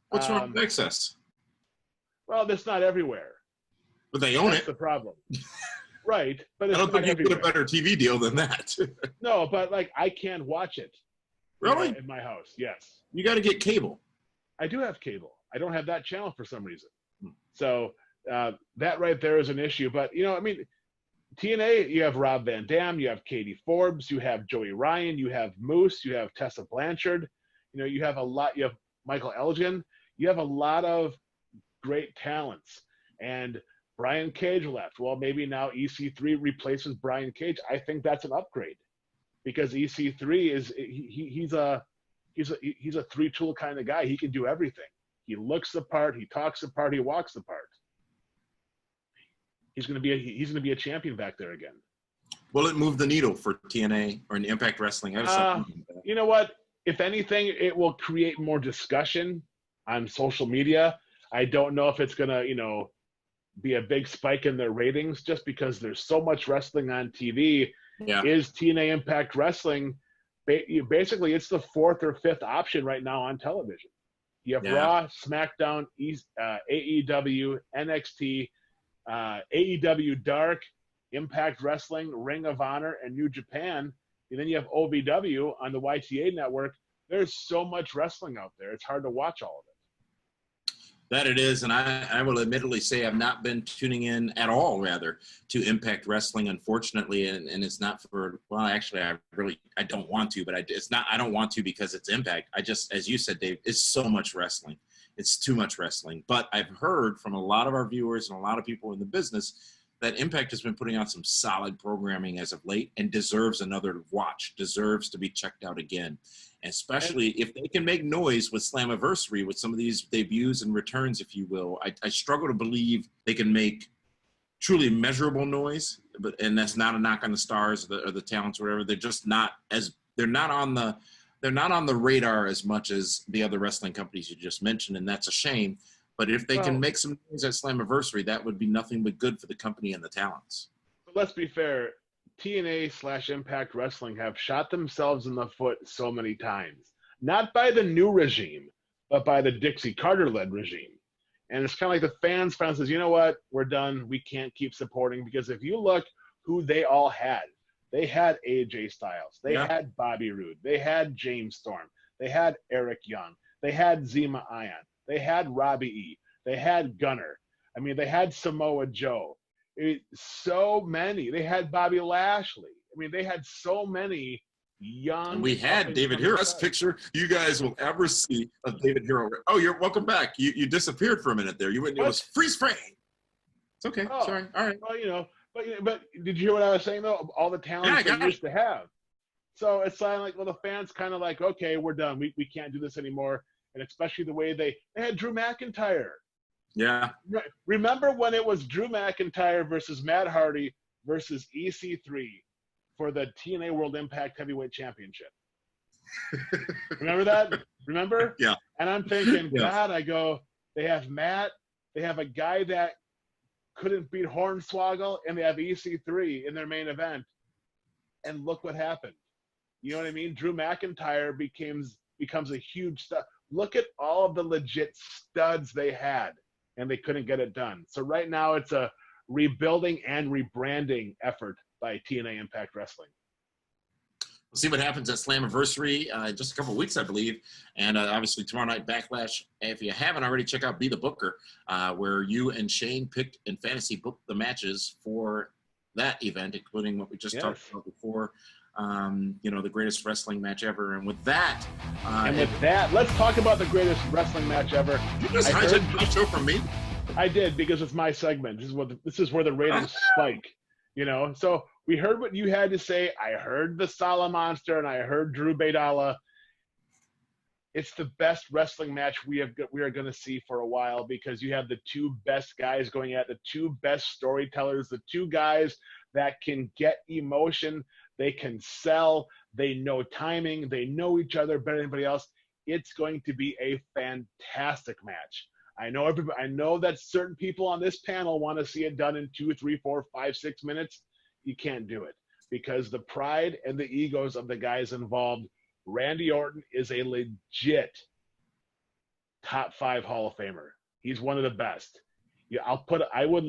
Speaker 1: What's wrong with Access?
Speaker 2: Well, that's not everywhere.
Speaker 1: But they own
Speaker 2: That's
Speaker 1: it.
Speaker 2: the problem. Right. But it's
Speaker 1: I don't think you
Speaker 2: everywhere.
Speaker 1: get a better TV deal than that.
Speaker 2: No, but I can't watch it.
Speaker 1: Really?
Speaker 2: In my house, yes.
Speaker 1: You got to get cable.
Speaker 2: I do have cable. I don't have that channel for some reason. So that right there is an issue. But, I mean, TNA, you have Rob Van Dam, you have Katie Forbes, you have Joey Ryan, you have Moose, you have Tessa Blanchard. You have a lot. You have Michael Elgin. You have a lot of great talents. And Brian Cage left. Well, maybe now EC3 replaces Brian Cage. I think that's an upgrade because EC3 is he's a three-tool kind of guy. He can do everything. He looks the part, he talks the part, he walks the part. He's going to be a champion back there again.
Speaker 1: Will it move the needle for TNA or in Impact Wrestling?
Speaker 2: You know what? If anything, it will create more discussion on social media. I don't know if it's going to, be a big spike in their ratings just because there's so much wrestling on TV.
Speaker 1: Yeah.
Speaker 2: Is TNA Impact Wrestling basically it's the fourth or fifth option right now on television. You have Raw, SmackDown, AEW, NXT, AEW Dark, Impact Wrestling, Ring of Honor, and New Japan. And then you have OVW on the YTA network. There's so much wrestling out there. It's hard to watch all of it.
Speaker 1: That it is, and I will admittedly say I've not been tuning in at all, rather, to Impact Wrestling, unfortunately, and it's not for, well, actually, I don't want to, but I don't want to because it's Impact. I just, as you said, Dave, it's so much wrestling. It's too much wrestling. But I've heard from a lot of our viewers and a lot of people in the business that Impact has been putting out some solid programming as of late and deserves another watch, deserves to be checked out again. Especially if they can make noise with Slammiversary, with some of these debuts and returns, if you will. I struggle to believe they can make truly measurable noise, and that's not a knock on the stars or the talents or whatever. They're just not they're not on the radar as much as the other wrestling companies you just mentioned, and that's a shame. But if they can make some noise at Slammiversary, that would be nothing but good for the company and the talents.
Speaker 2: But let's be fair. TNA/Impact Wrestling have shot themselves in the foot so many times. Not by the new regime, but by the Dixie Carter-led regime. And it's kind of like the fans says, you know what, we're done. We can't keep supporting. Because if you look who they all had, they had AJ Styles. They had Bobby Roode. They had James Storm. They had Eric Young. They had Zema Ion. They had Robbie E. They had Gunner. I mean, they had Samoa Joe. So many. They had Bobby Lashley. I mean, they had so many young.
Speaker 1: And we had David Hero. Best picture you guys will ever see of David Hero. Oh, you're welcome back. You disappeared for a minute there. It was freeze frame. It's okay.
Speaker 2: Oh,
Speaker 1: sorry. All right.
Speaker 2: Well, but did you hear what I was saying though? All the talent they used to have. So it's like, well, the fans kind of like, okay, we're done. We can't do this anymore. And especially the way they had Drew McIntyre.
Speaker 1: Yeah.
Speaker 2: Remember when it was Drew McIntyre versus Matt Hardy versus EC3 for the TNA World Impact Heavyweight Championship? Remember that? Remember?
Speaker 1: Yeah.
Speaker 2: And I'm thinking, God, I go, they have Matt, they have a guy that couldn't beat Hornswoggle, and they have EC3 in their main event. And look what happened. You know what I mean? Drew McIntyre becomes a huge star. Look at all of the legit studs they had, and they couldn't get it done. So right now it's a rebuilding and rebranding effort by TNA Impact Wrestling.
Speaker 1: We'll see what happens at Slammiversary just a couple of weeks, I believe. And obviously tomorrow night, Backlash. If you haven't already, check out Be the Booker, where you and Shane picked and fantasy booked the matches for that event, including what we just talked about before, the greatest wrestling match ever. And with that,
Speaker 2: let's talk about the greatest wrestling match ever.
Speaker 1: You just hijacked my show from me.
Speaker 2: I did, because it's my segment. This is where the ratings spike. So we heard what you had to say. I heard the Sala Monster, and I heard Drew Baydala. It's the best wrestling match we are going to see for a while, because you have the two best guys going at the two best storytellers, the two guys that can get emotion, they can sell, they know timing, they know each other better than anybody else. It's going to be a fantastic match. I know that certain people on this panel want to see it done in 2, 3, 4, 5, 6 minutes. You can't do it, because the pride and the egos of the guys involved. Randy Orton is a legit top 5 Hall of Famer. He's one of the best. I would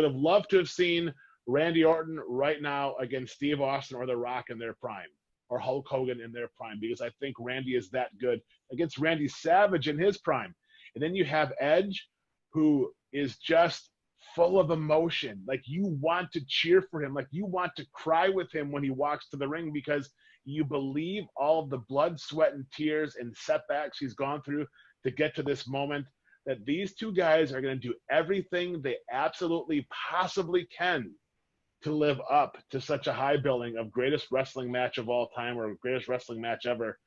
Speaker 2: have loved to have seen Randy Orton right now against Steve Austin or The Rock in their prime, or Hulk Hogan in their prime, because I think Randy is that good against Randy Savage in his prime. And then you have Edge, who is just full of emotion. Like, you want to cheer for him. Like, you want to cry with him when he walks to the ring, because you believe all of the blood, sweat, and tears and setbacks he's gone through to get to this moment, that these two guys are going to do everything they absolutely possibly can to live up to such a high billing of greatest wrestling match of all time, or greatest wrestling match ever.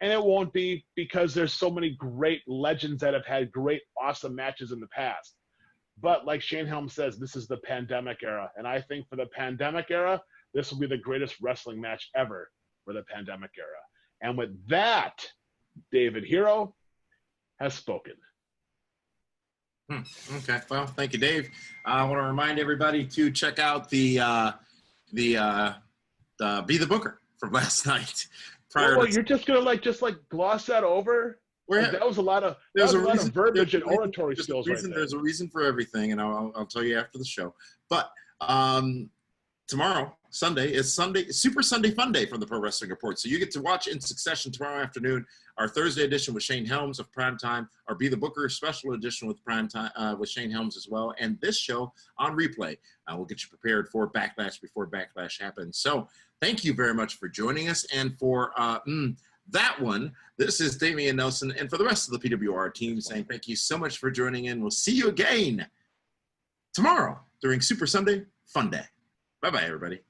Speaker 2: And it won't be, because there's so many great legends that have had great, awesome matches in the past. But like Shane Helms says, this is the pandemic era. And I think for the pandemic era, this will be the greatest wrestling match ever for the pandemic era. And with that, David Hero has spoken.
Speaker 1: Okay. Well, thank you, Dave. I want to remind everybody to check out the Be the Booker from last night.
Speaker 2: You're just gonna just gloss that over? That was a lot of verbiage and oratory skills right there.
Speaker 1: There's a reason for everything, and I'll tell you after the show. But tomorrow, Sunday, is Super Sunday Funday from the Pro Wrestling Report. So you get to watch in succession tomorrow afternoon our Thursday edition with Shane Helms of Primetime, our Be the Booker special edition with Primetime with Shane Helms as well, and this show on replay. We'll get you prepared for Backlash before Backlash happens. So thank you very much for joining us, and for that one, this is Damian Nelson, and for the rest of the PWR team, saying thank you so much for joining in. We'll see you again tomorrow during Super Sunday Funday. Bye-bye, everybody.